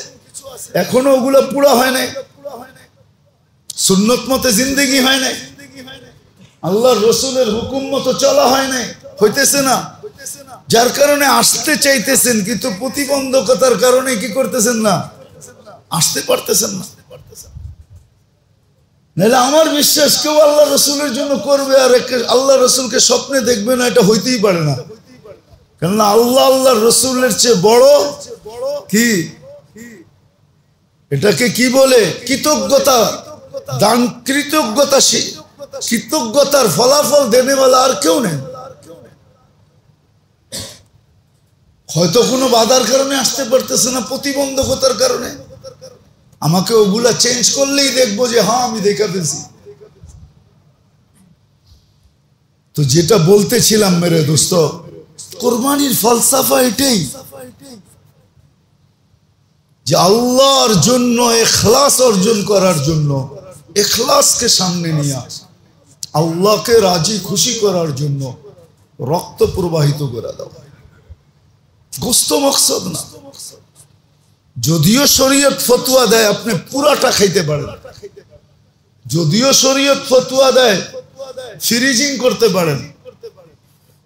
এখনো ওগুলা পুরা হয় নাই, সুন্নত মতে জিন্দেগি হয় নাই, আল্লাহ রসুলের হুকুম মতো চলা হয় নাই, হইতেছে না। যার কারণে আসতে চাইতেছেন কিন্তু প্রতিবন্ধকতার কারণে কি করতেছেন না, আসতে পারতেছেন না। নাহলে আমার বিশ্বাস কেউ আল্লাহ রসুলের জন্য করবে আর আল্লাহ রসুলকে স্বপ্নে দেখবে না, এটা হইতেই পারে না। কেননা আল্লাহ আল্লাহ রসুলের চেয়ে বড় কি, এটাকে কি বলে, কৃতজ্ঞতা দান, কৃতজ্ঞতার ফলাফল দেনেওয়ালা আর কেউ নেই। হয়তো কোনো বাধার কারণে আসতে পারতেছে না, প্রতিবন্ধকতার কারণে, আমাকে ওগুলা চেঞ্জ করলেই দেখবো যে হ্যাঁ আমি দেখা ফেলছি। তো যেটা বলতেছিলাম মেরে দোস্ত, কোরবানির ফলসাফা এটাই যে আল্লাহর জন্য ইখলাস অর্জন করার জন্য, ইখলাসকে সামনে নিয়ে আল্লাহকে রাজি খুশি করার জন্য রক্ত প্রবাহিত করে দাও, গোস্ত মকসদ না। যদিও শরীয়ত ফতোয়া দেয় আপনি পুরাটা খাইতে পারেন, যদিও শরীয়ত ফতোয়া দেয় ফ্রিজিং করতে পারেন,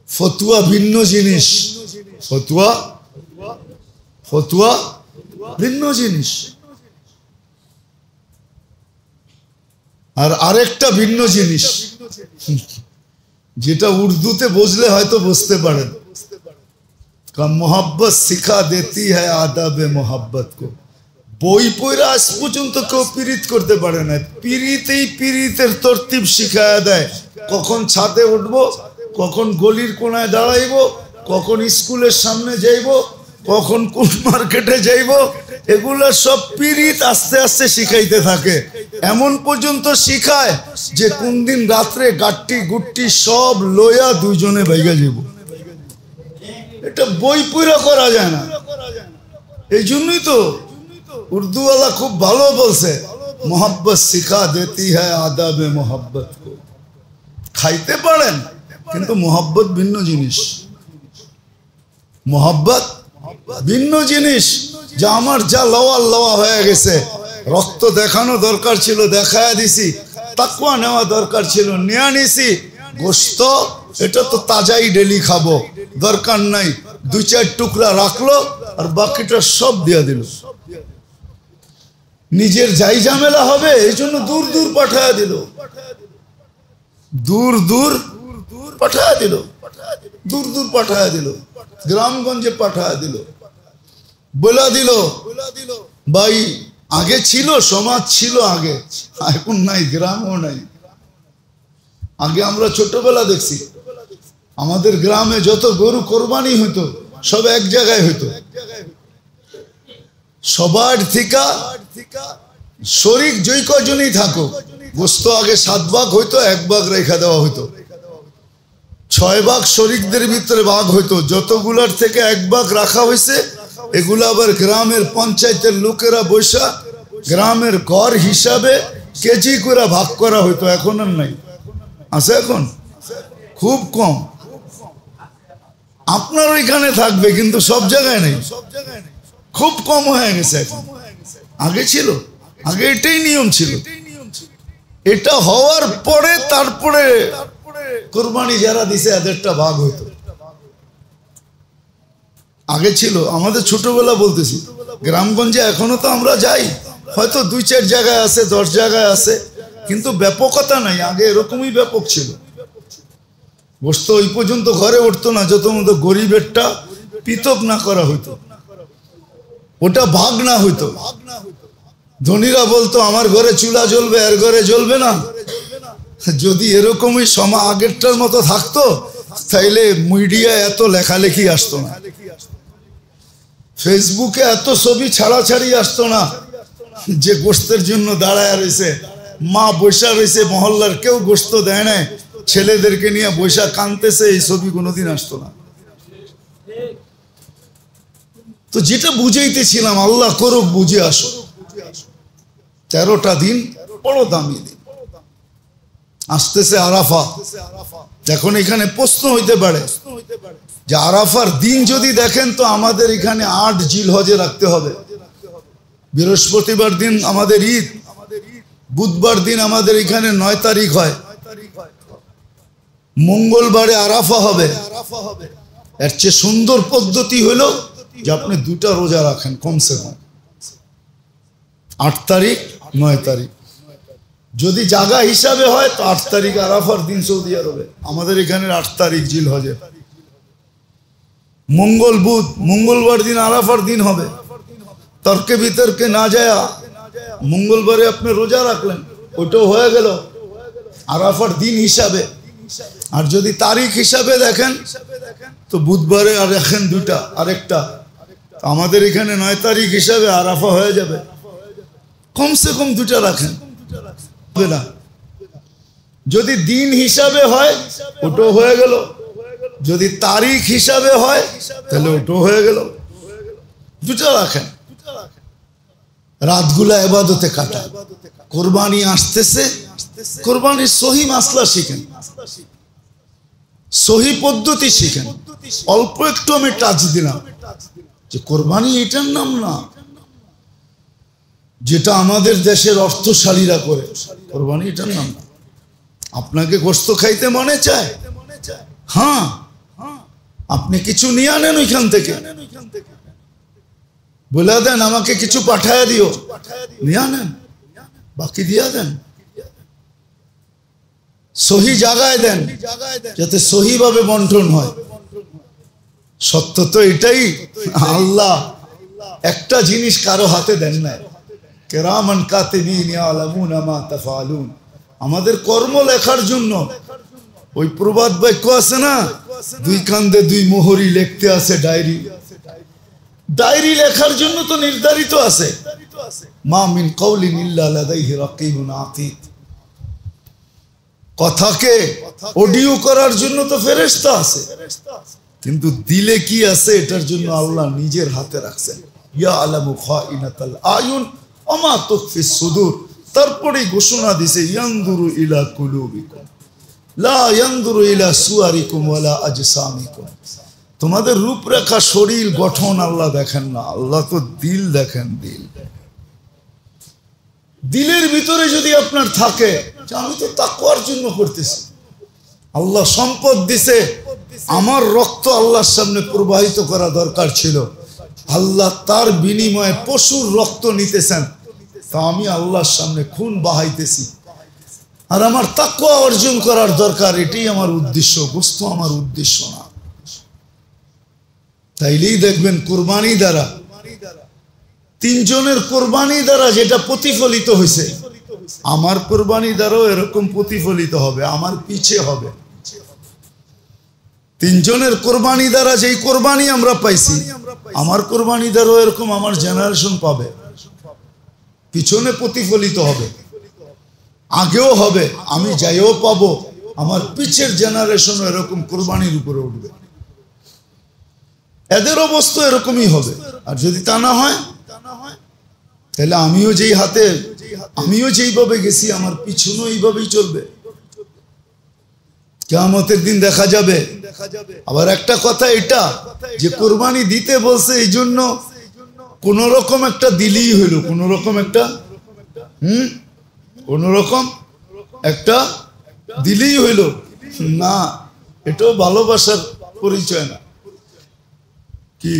ফতোয়া ভিন্ন জিনিস, ফতোয়া ভিন্ন জিনিস। আর আরেকটা ভিন্ন জিনিস যেটা উর্দুতে বুঝলে হয়তো বুঝতে পারেন, मोहब्बत सिखा देती है आदाब मोहब्बत को। বই পড়া আজ পর্যন্ত কেউ পীড়িত করতে পারে না, পীড়িতেই পীড়িতের তরতিব শিখায়া দেয়, কখন ছাদে উঠবো, কখন গলির কোনায় দাঁড়াইবো, কখন স্কুলের সামনে যাইবো, কখন কোন মার্কেটে যাইবো, এগুলা সব পীড়িত আস্তে আস্তে শিখাইতে থাকে। এমন পর্যন্ত শিখায় যে কোন দিন রাত্রে গাট্টি গুট্টি সব লইয়া দুইজনে বাইগা যাব। এটা বই পুরা করা যায় না। এই জন্যই তো উর্দুওয়ালা খুব ভালো বলছে, মোহাব্বত শিখা দেতি হ্যায় আদাবে মোহাব্বত কো। খাইতে পারেন কিন্তু মোহাব্বত ভিন্ন জিনিস, মোহাব্বত ভিন্ন জিনিস। যা আমার যা লওয়া লওয়া হয়ে গেছে, রক্ত দেখানো দরকার ছিল দেখায়া দিছি, তাকওয়া নেওয়া দরকার ছিল নিয়ে নিছি। গোশত এটা তো তাজাই ডেলি খাবো, দরকার নাই, দুই চার টুকরা রাখলো আর বাকিটা সব দিয়ে দিল। নিজের যাই ঝামেলা হবে এই জন্য দূর দূর পাঠায়া দিল, দূর দূর পাঠায়া দিল, দূর দূর পাঠায়া দিল, গ্রামগঞ্জে পাঠায়া দিল, বলা দিল ভাই আগে ছিল সমাজ ছিল, আগে এখন নাই, গ্রামও নাই। আগে আমরা ছোটবেলা দেখছি আমাদের গ্রামে যত গরু কোরবানি হইতো সব এক জায়গায় হইতো, সবার থেকে শরিক যেই কজনই থাকো, গোস্ত আগে 7 ভাগ হইতো, 1 ভাগ রেখা দেওয়া হইতো, 6 ভাগ শরিকদের ভিতরে ভাগ হইতো। যতগুলার থেকে 1 ভাগ রাখা হয়েছে এগুলো আবার গ্রামের পঞ্চায়েতের লোকেরা বৈশা গ্রামের ঘর হিসাবে কেজি করে ভাগ করা হইতো। এখন আর নাই, আছে এখন খুব কম। আপনার ওইখানে থাকবে কিন্তু সব জায়গায় নেই, খুব কম হয়ে গেছে এখন। আগে ছিল, আগে এটাই নিয়ম ছিল। এটা হওয়ার পরে তারপরে কোরবানি যারা দিছে এদেরটা ভাগ হইতো। আগে ছিল আমাদের ছোটবেলা বলতেছি, গ্রামগঞ্জে এখনো তো আমরা যাই, হয়তো 2-4 জায়গায় আছে, 10 জায়গায় আছে, কিন্তু ব্যাপকতা নাই। আগে এরকমই ব্যাপক ছিল। গোস্ত ওই পর্যন্ত ঘরে উঠতো না যত মতো গরিবেরটা পৃথক না করা হইতো, ওটা ভাগ না হইতো। ধনীরা বলতো আমার ঘরে চুলা জ্বলবে, এর ঘরে জ্বলবে না। যদি এরকমই আগেরটার মতো থাকতো তাইলে মিডিয়া এত লেখালেখি আসতো না। ফেসবুকে এত ছবি ছাড়াছাড়ি আসতো না, যে গোশতের জন্য দাঁড়ায় রয়েছে, মা বৈশা রয়েছে, মহল্লার কেউ গোশত দেয় না, ছেলেদেরকে নিয়ে বৈশা কানতেছে, এই ছবি কোনোদিন আসতো না। তো যেটা বুঝাইতেছিলাম, আল্লাহ করুক বুঝে আসো। 13টা দিন বড় দামি দিন, আসতেছে আরাফা। এখন এখানে প্রশ্ন হইতে পারে যে আরাফার দিন যদি দেখেন তো আমাদের এখানে 8 জিলহজে রাখতে হবে। বৃহস্পতিবার দিন আমাদের ঈদ, বুধবার দিন আমাদের এখানে 9 তারিখ হয়, মঙ্গলবারে আরাফা হবে। এর চেয়ে সুন্দর পদ্ধতি হলো যে আপনি 2টা রোজা রাখেন কমসে কম, 8 তারিখ 9 তারিখ। যদি জায়গা হিসাবে হয় তো 8 তারিখ আরাফার দিন সৌদি আরবে, আমাদের এখানে 8 তারিখ জিলহজে। মঙ্গল বুধ, মঙ্গলবার দিন আরাফার দিন হবে। তর্কে বিতর্কে না যায় মঙ্গলবারে আপনি রোজা রাখলেন, ওইটাও হয়ে গেল আরাফার দিন হিসাবে। আর যদি তারিখ হিসাবে দেখেন তো বুধবারে আর রাখেন 2টা, আরেকটা আমাদের এখানে 9 তারিখ হিসাবে আরাফা হয়ে যাবে। কমসে কম 2টা রাখেন না। যদি দিন হিসাবে হয় ওটাও হয়ে গেল, যদি তারিখ হিসাবে হয় তাহলে ওটাও হয়ে গেল। 2টা রাখেন, রাতগুলা ইবাদতে কাটায়। কোরবানি আসতেছে, কোরবানির সহি মাসলা শিখেন, সহি পদ্ধতি শিখেন। অল্প একটু আমি টাচ দিলাম যে কোরবানি এটার নাম না যেটা আমাদের দেশের অর্থশালীরা করে, কোরবানি এটার নাম না। আপনাকে গোশত খাইতে মনে চায়, হ্যাঁ, আপনি কিছু নিয়ে আনেন ওইখান থেকে, বলে দেন আমাকে কিছু পাঠায় দিও, নিয়ে আনেন, বাকি দিয়া দেন। সহি জায়গায় দেন যাতে সহি ভাবে বন্টন হয়। সত্য তো এটাই, আল্লাহ একটা জিনিস কারো হাতে দেন না, কিরামান কাতিবিন ইয়ালামুনা মা তাফআলুন। আমাদের কর্ম লেখার জন্য ওই প্রবাদ বাক্য আছে না, 2 কান্দে 2 মোহরি লিখতে আছে ডায়েরি। ডায়েরি লেখার জন্য তো নির্ধারিত আছে, মা মিন কওলিন ইল্লা লাদাইহি রাকিবুন আতীদ। কথাকে অডিও করার জন্য তো ফেরেশতা আছে, কিন্তু দিলে কি আছে এটার জন্য আল্লাহ নিজের হাতে রাখছেন। ইয়া আলামু খাইনাতাল আয়ুন ওয়া মা তুখফিস সুদূর। তারপরে ঘোষণা দিছে ইয়ানদুরু ইলা কুলুবিকুম লা ইয়ানদুরু ইলা সুয়ারিকুম ওয়ালা আজসামিকুম। তোমাদের রূপরেখা, শরীর গঠন আল্লাহ দেখেন না, আল্লাহ তো দিল দেখেন। দিলের ভিতরে যদি আপনার থাকে যে আমি তো তাকওয়ার জন্য করতেছি, আল্লাহ সম্পদ দিছে, আমার রক্ত আল্লাহর সামনে প্রবাহিত করা দরকার ছিল, আল্লাহ তার বিনিময়ে পশুর রক্ত নিতেছেন, তা আমি আল্লাহর সামনে খুন বাহাইতেছি, আর আমার তাকওয়া অর্জন করার দরকার, এটাই আমার উদ্দেশ্য, বস্তু আমার উদ্দেশ্য না। তাইলেই দেখবেন কোরবানি দ্বারা, 3 জনের কোরবানি দ্বারা যেটা প্রতিফলিত হয়েছে, আমার কোরবানি দ্বারাও এরকম প্রতিফলিত হবে, আমার পিছে হবে। 3 জনের কোরবানি দ্বারা যেই কোরবানি আমরা পাইছি, আমার কোরবানি দ্বারাও এরকম আমার জেনারেশন পাবে, পিছনে প্রতিফলিত হবে, আগেও হবে, আমি যাইও পাবো, আমার পিছের জেনারেশনও এরকম কোরবানির উপরে উঠবে। এদের অবস্থা এরকমই হবে। আর যদি তা না হয় তাহলে আমিও যেইভাবে গেছি আমার পিছনেও এইভাবেই চলবে। কিয়ামতের দিন দেখা যাবে। আবার একটা কথা এটা যে কোরবানি দিতে বলছে, এই জন্য কোন রকম একটা দিলেই হইল, কোন রকম একটা দিলেই হইল না, এটাও ভালোবাসার পরিচয় না। কি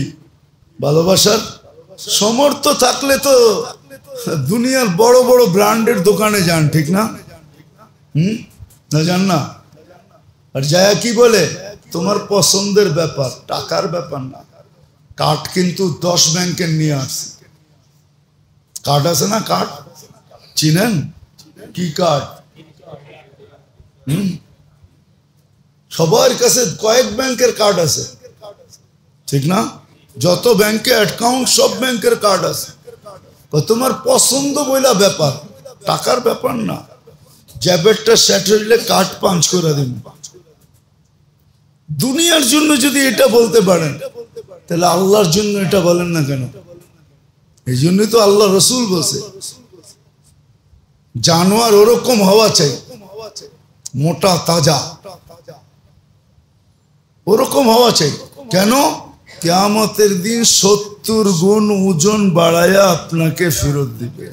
ভালোবাসার সমর্থ থাকলে তো দুনিয়ার বড় বড় ব্র্যান্ডের দোকানে যান, ঠিক না? না যান না? আর যায় কি বলে, তোমার পছন্দের ব্যাপার, টাকার ব্যাপার না। কার্ড কিন্তু 10 ব্যাংকের নিয়ে আসছে। কার্ড আছে না? কার্ড চিনেন? কি কার্ড? সবার কাছে কয়েক ব্যাংকের কার্ড আছে, ঠিক না? যত ব্যাংকে অ্যাকাউন্ট সব ব্যাংকের কার্ড আছে। তোমার পছন্দ বইলা ব্যাপার, টাকার ব্যাপার না। জ্যাবেটটা সেট হইলে কার্ড পাঞ্চ করে দিন। দুনিয়ার জন্য যদি এটা বলতে পারেন, তাহলে আল্লাহর জন্য এটা বলেন না কেন? এই জন্যই তো আল্লাহ রসুল বলছে জানোয়ার ওরকম হওয়া চাই, মোটা তাজা ওরকম হওয়া চাই। কেন? কিয়ামতের দিন 70 গুণ ওজন বাড়ায়া আপনাকে ফেরত দিবে।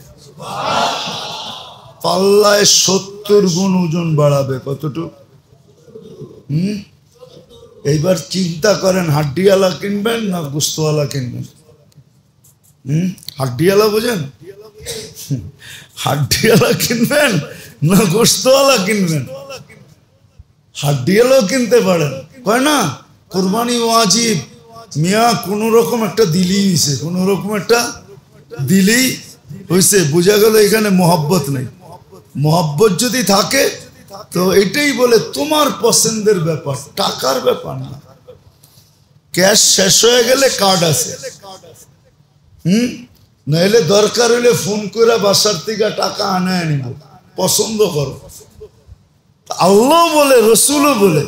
পাল্লায় 70 গুণ ওজন বাড়াবে। কতটুকু? এইবার চিন্তা করেন, হাড্ডিওয়ালা কিনবেন না গোস্তওয়ালা কিনবেন? হাড্ডিওয়ালা বোঝেন? হাড্ডিওয়ালা কিনবেন না গোস্তওয়ালা কিনবেন? হাড্ডিওয়ালাও কিনতে পারেন, কয় না কুরবানি ওয়াজিব। মিয়া কোন রকম একটা দিলেই হয়েছে, কোন রকম একটা দিলেই হয়েছে। বোঝা গেল এখানে মোহাব্বত নেই। মোহাব্বত যদি থাকে তো এটাই বলে তোমার পছন্দের ব্যাপার, টাকার ব্যাপার না। ক্যাশ শেষ হয়ে গেলে কার্ড আছে, নাহলে দরকার হইলে ফোন করে বাসার থেকে টাকা আনায় নিব, পছন্দ করো। আল্লাহ বলে, রসুলও বলে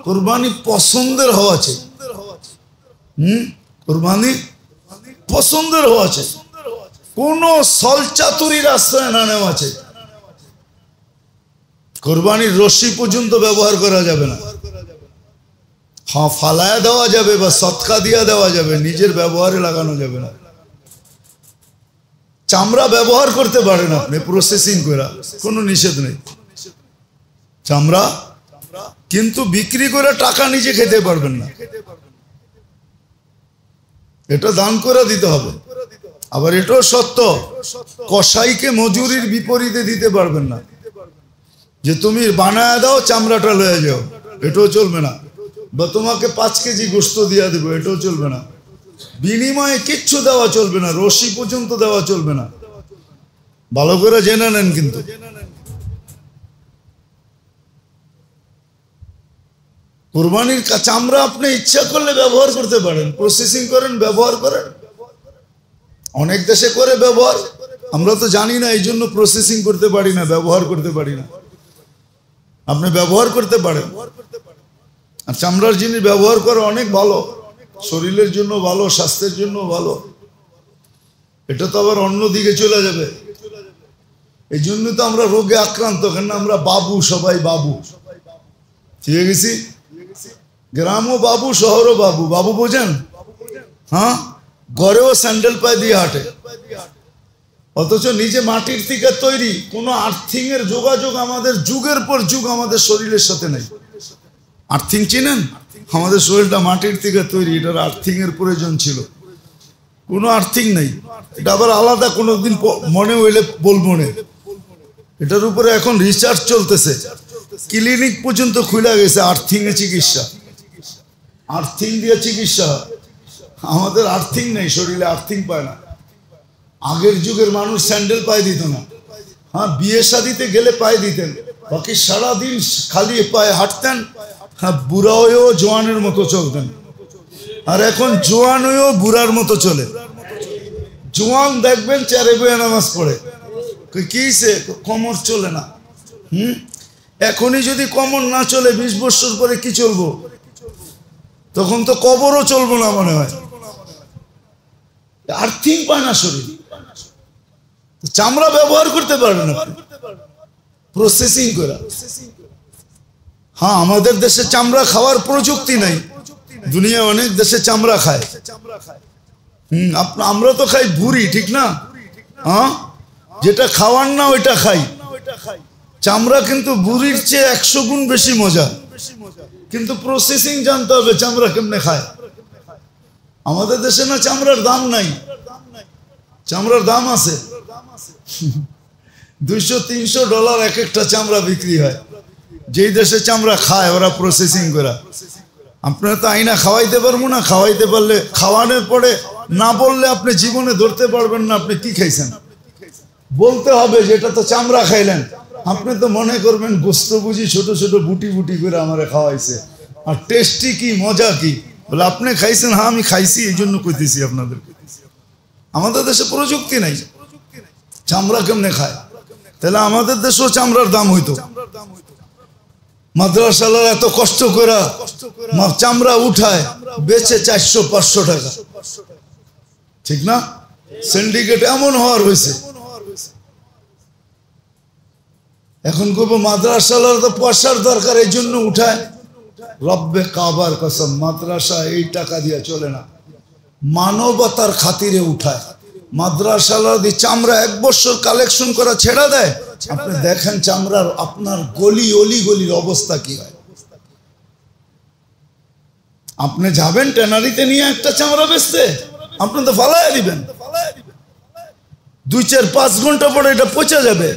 কুরবানি পছন্দের হওয়া চাই। কুরবানি পছন্দের হওয়া চাই, কোন সলচাতুরির আশ্রয় না নেওয়া চাই। কুরবানির রশি পর্যন্ত ব্যবহার করা যাবে না। হ্যাঁ, ফালায়া দেওয়া যাবে বা সৎকা দিয়া দেওয়া যাবে, নিজের ব্যবহারে লাগানো যাবে না। চামড়া ব্যবহার করতে পারেন আপনি প্রসেসিং করে, কোনো নিষেধ নেই চামড়া, কিন্তু বিক্রি করে টাকা নিজে খেতে পারবেন না। এটা দান করে দিতে হবে। আবার এটাও সত্য, কসাইকে মজুরির বিপরীতে দিতে পারবেন না, যে তুমি বানায় দাও চামড়াটা লয়ে যাও, এটাও চলবে না। বা তোমাকে 5 কেজি গোস্ত দিয়া দেবো, এটাও চলবে না। বিনিময়ে কিচ্ছু দেওয়া চলবে না, রশি পর্যন্ত দেওয়া চলবে না। ভালো করে জেনে নেন। কিন্তু কুরবানির চামড়া আপনি ইচ্ছা করলে ব্যবহার করতে পারেন, প্রসেসিং করেন, ব্যবহার করেন। অনেক দেশে করে ব্যবহার, আমরা তো জানি না, এই জন্য প্রসেসিং করতে পারি না, ব্যবহার করতে পারি না। আপনি ব্যবহার করতে পারেন। আর চামড়ার জিনিস ব্যবহার করা অনেক ভালো, শরীরের জন্য ভালো, স্বাস্থ্যের জন্য ভালো। এটা তো আবার অন্য দিকে চলে যাবে। এই জন্য তো আমরা রোগে আক্রান্ত, কেন আমরা বাবু, সবাই বাবু। ঠিক গেছি, গ্রামও বাবু, শহরও বাবু। বাবু বোঝেন? হ্যাঁ, ঘরেও স্যান্ডেল পায়ে দিয়ে হাঁটে, অথচ নিজে মাটির থেকে তৈরি। কোনো আর্থিং এর যোগাযোগ আমাদের যুগের পর যুগ আমাদের শরীরের সাথে নেই। আর্থিং চিনেন? আমাদের শরীরটা মাটির থেকে তৈরি, এটার আর্থিং এর প্রয়োজন ছিল। কোনো আর্থিং নেই। এটা আবার আলাদা কোনোদিন মনে হইলে বলবো না। এটার উপরে এখন রিসার্চ চলতেছে, ক্লিনিক পর্যন্ত খুলে গেছে আর্থিং এ চিকিৎসা, আর্থিং দিয়ে চিকিৎসা। আমাদের আর্থিং নেই, শরীরে আর্থিং পায় না। আগের যুগের মানুষ স্যান্ডেল পায়ে দিত না। হ্যাঁ, বিয়ে শাদিতে গেলে পায়ে দিতেন, বাকি সারাদিন খালি পায়ে হাঁটতেন। হ্যাঁ, বুড়া হয়েও জোয়ানের মতো চলতেন। আর এখন জোয়ান হয়েও বুড়ার মতো চলে। জোয়ান দেখবেন চারে বয়ে নামাজ পড়ে, কিসে কোমর চলে না। এখনই যদি কোমর না চলে, 20 বছর পরে কি চলবো? তখন তো কবরও চলবো না মনে হয়। আর্থিং পায় না শরীর। চামড়া ব্যবহার করতে পারবেন আপনি, প্রসেসিং করা। হ্যাঁ, আমাদের দেশে চামড়া খাওয়ার প্রযুক্তি নাই। দুনিয়া অনেক দেশে চামড়া খায়। আমরা তো খাই ভুড়ি, ঠিক না? হ্যাঁ, যেটা খাওয়ার না ওইটা খাই। চামড়া কিন্তু ভুড়ির চেয়ে 100 গুণ বেশি মজা। কিন্তু প্রসেসিং জানতে হবে চামড়া কেমনে খায়। আমাদের দেশে না চামড়ার দাম নাই, চামড়ার দাম আছে। $200-300 এক একটা চামড়া বিক্রি হয়। যেই দেশে চামড়া খায় ওরা প্রসেসিং করে। আপনারা তো আইনা খাওয়াইতে পারবো না। খাওয়াইতে পারলে, খাওয়ানোর পরে না বললে আপনি জীবনে ধরতে পারবেন না আপনি কি খাইছেন। বলতে হবে যে এটা তো চামড়া খাইলেন। আপনি তো মনে করবেন গোস্ত বুঝি ছোট ছোট বুটি বুটি করে আমারে খাওয়াইছে, আর টেস্টি কি, মজা কি। বলে আপনি খাইছেন? হ্যাঁ আমি খাইছি, এই জন্য কইতেছি আপনাদের। আমাদের দেশে প্রযুক্তি নাই, চামড়া কেমনে খায়? তাহলে আমাদের দেশেও চামড়ার দাম হইতো। মাদ্রাসালার এত কষ্ট করে চামড়া উঠায় বেচে 400-500 টাকা, ঠিক না? সিন্ডিকেট এমন হওয়ার হয়েছে। এখন কব মাদ্রাসালার তো পয়সার দরকার, এই জন্য উঠায়। রব্বে কাবার কসম, মাদ্রাসা এই টাকা দিয়ে চলে না, মানবতার খাতিরে উঠায়। মাদ্রাসালার দিয়ে চামড়া 1 বছর কালেকশন করা ছেড়ে দেয়। আপনি দেখেন চামড়ার আপনার গলি অলিগলির অবস্থা কি হয়। আপনি যাবেন ট্যানারিতে নিয়ে একটা চামড়া বেচতে, আপনি তো ফালাইয়া দিবেন। 2-4-5 ঘন্টা পরে এটা পচে যাবে।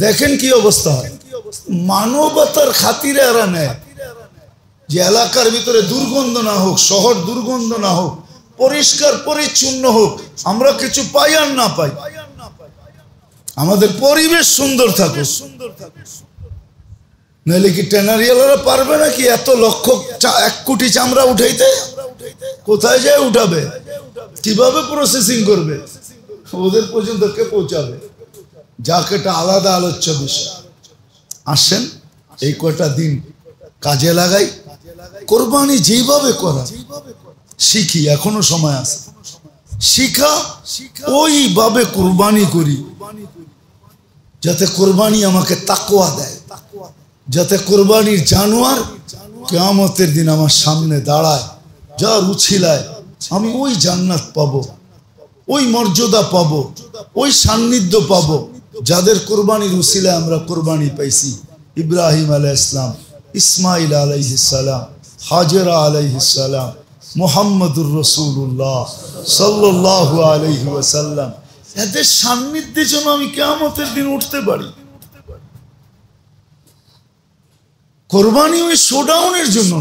দেখেন কি অবস্থা হয়। মানবতার খাতিরে এরা নেয় যে এলাকার ভিতরে দুর্গন্ধ না হোক, শহর দুর্গন্ধ না হোক, পরিষ্কার পরিচ্ছন্ন হোক, আমরা কিছু পাই আর না পাই, আমাদের পরিবেশ সুন্দর থাকে। নাহলে কি ট্যানারিয়ালারা পারবে নাকি এত লক্ষ 1 কোটি চামড়া উঠাইতে? কোথায় যায় উঠাবে? কিভাবে প্রসেসিং করবে? ওদের পর্যন্ত কে পৌঁছাবে? যাক, এটা আলাদা আলোচ্য বিষয়। আসেন এই কয়টা দিন কাজে লাগাই, কোরবানি যেভাবে করা শিখি। এখনো সময় আছে, শিখা ওইভাবে কোরবানি করি, যাতে কোরবানি আমাকে তাকওয়া দেয়, যাতে কোরবানির জানোয়ার কিয়ামতের দিন আমার সামনে দাঁড়ায়, যার উছিলায় আমি ওই জান্নাত পাবো, ওই মর্যাদা পাবো, ওই সান্নিধ্য পাবো, যাদের কোরবানির উছিলায় আমরা কোরবানি পাইছি। ইব্রাহিম আলাইহিস সালাম, ইসমাইল আলাইহিস সালাম, হাজেরা আলাইহিস সালাম, মুহাম্মদুর রাসূলুল্লাহ সাল্লাল্লাহু আলাইহি ওয়াসাল্লাম, এদের সান্নিধ্যের জন্য আমি কিয়ামতের দিন উঠতে পারি। কোরবানি ওই শোডাউনের জন্য।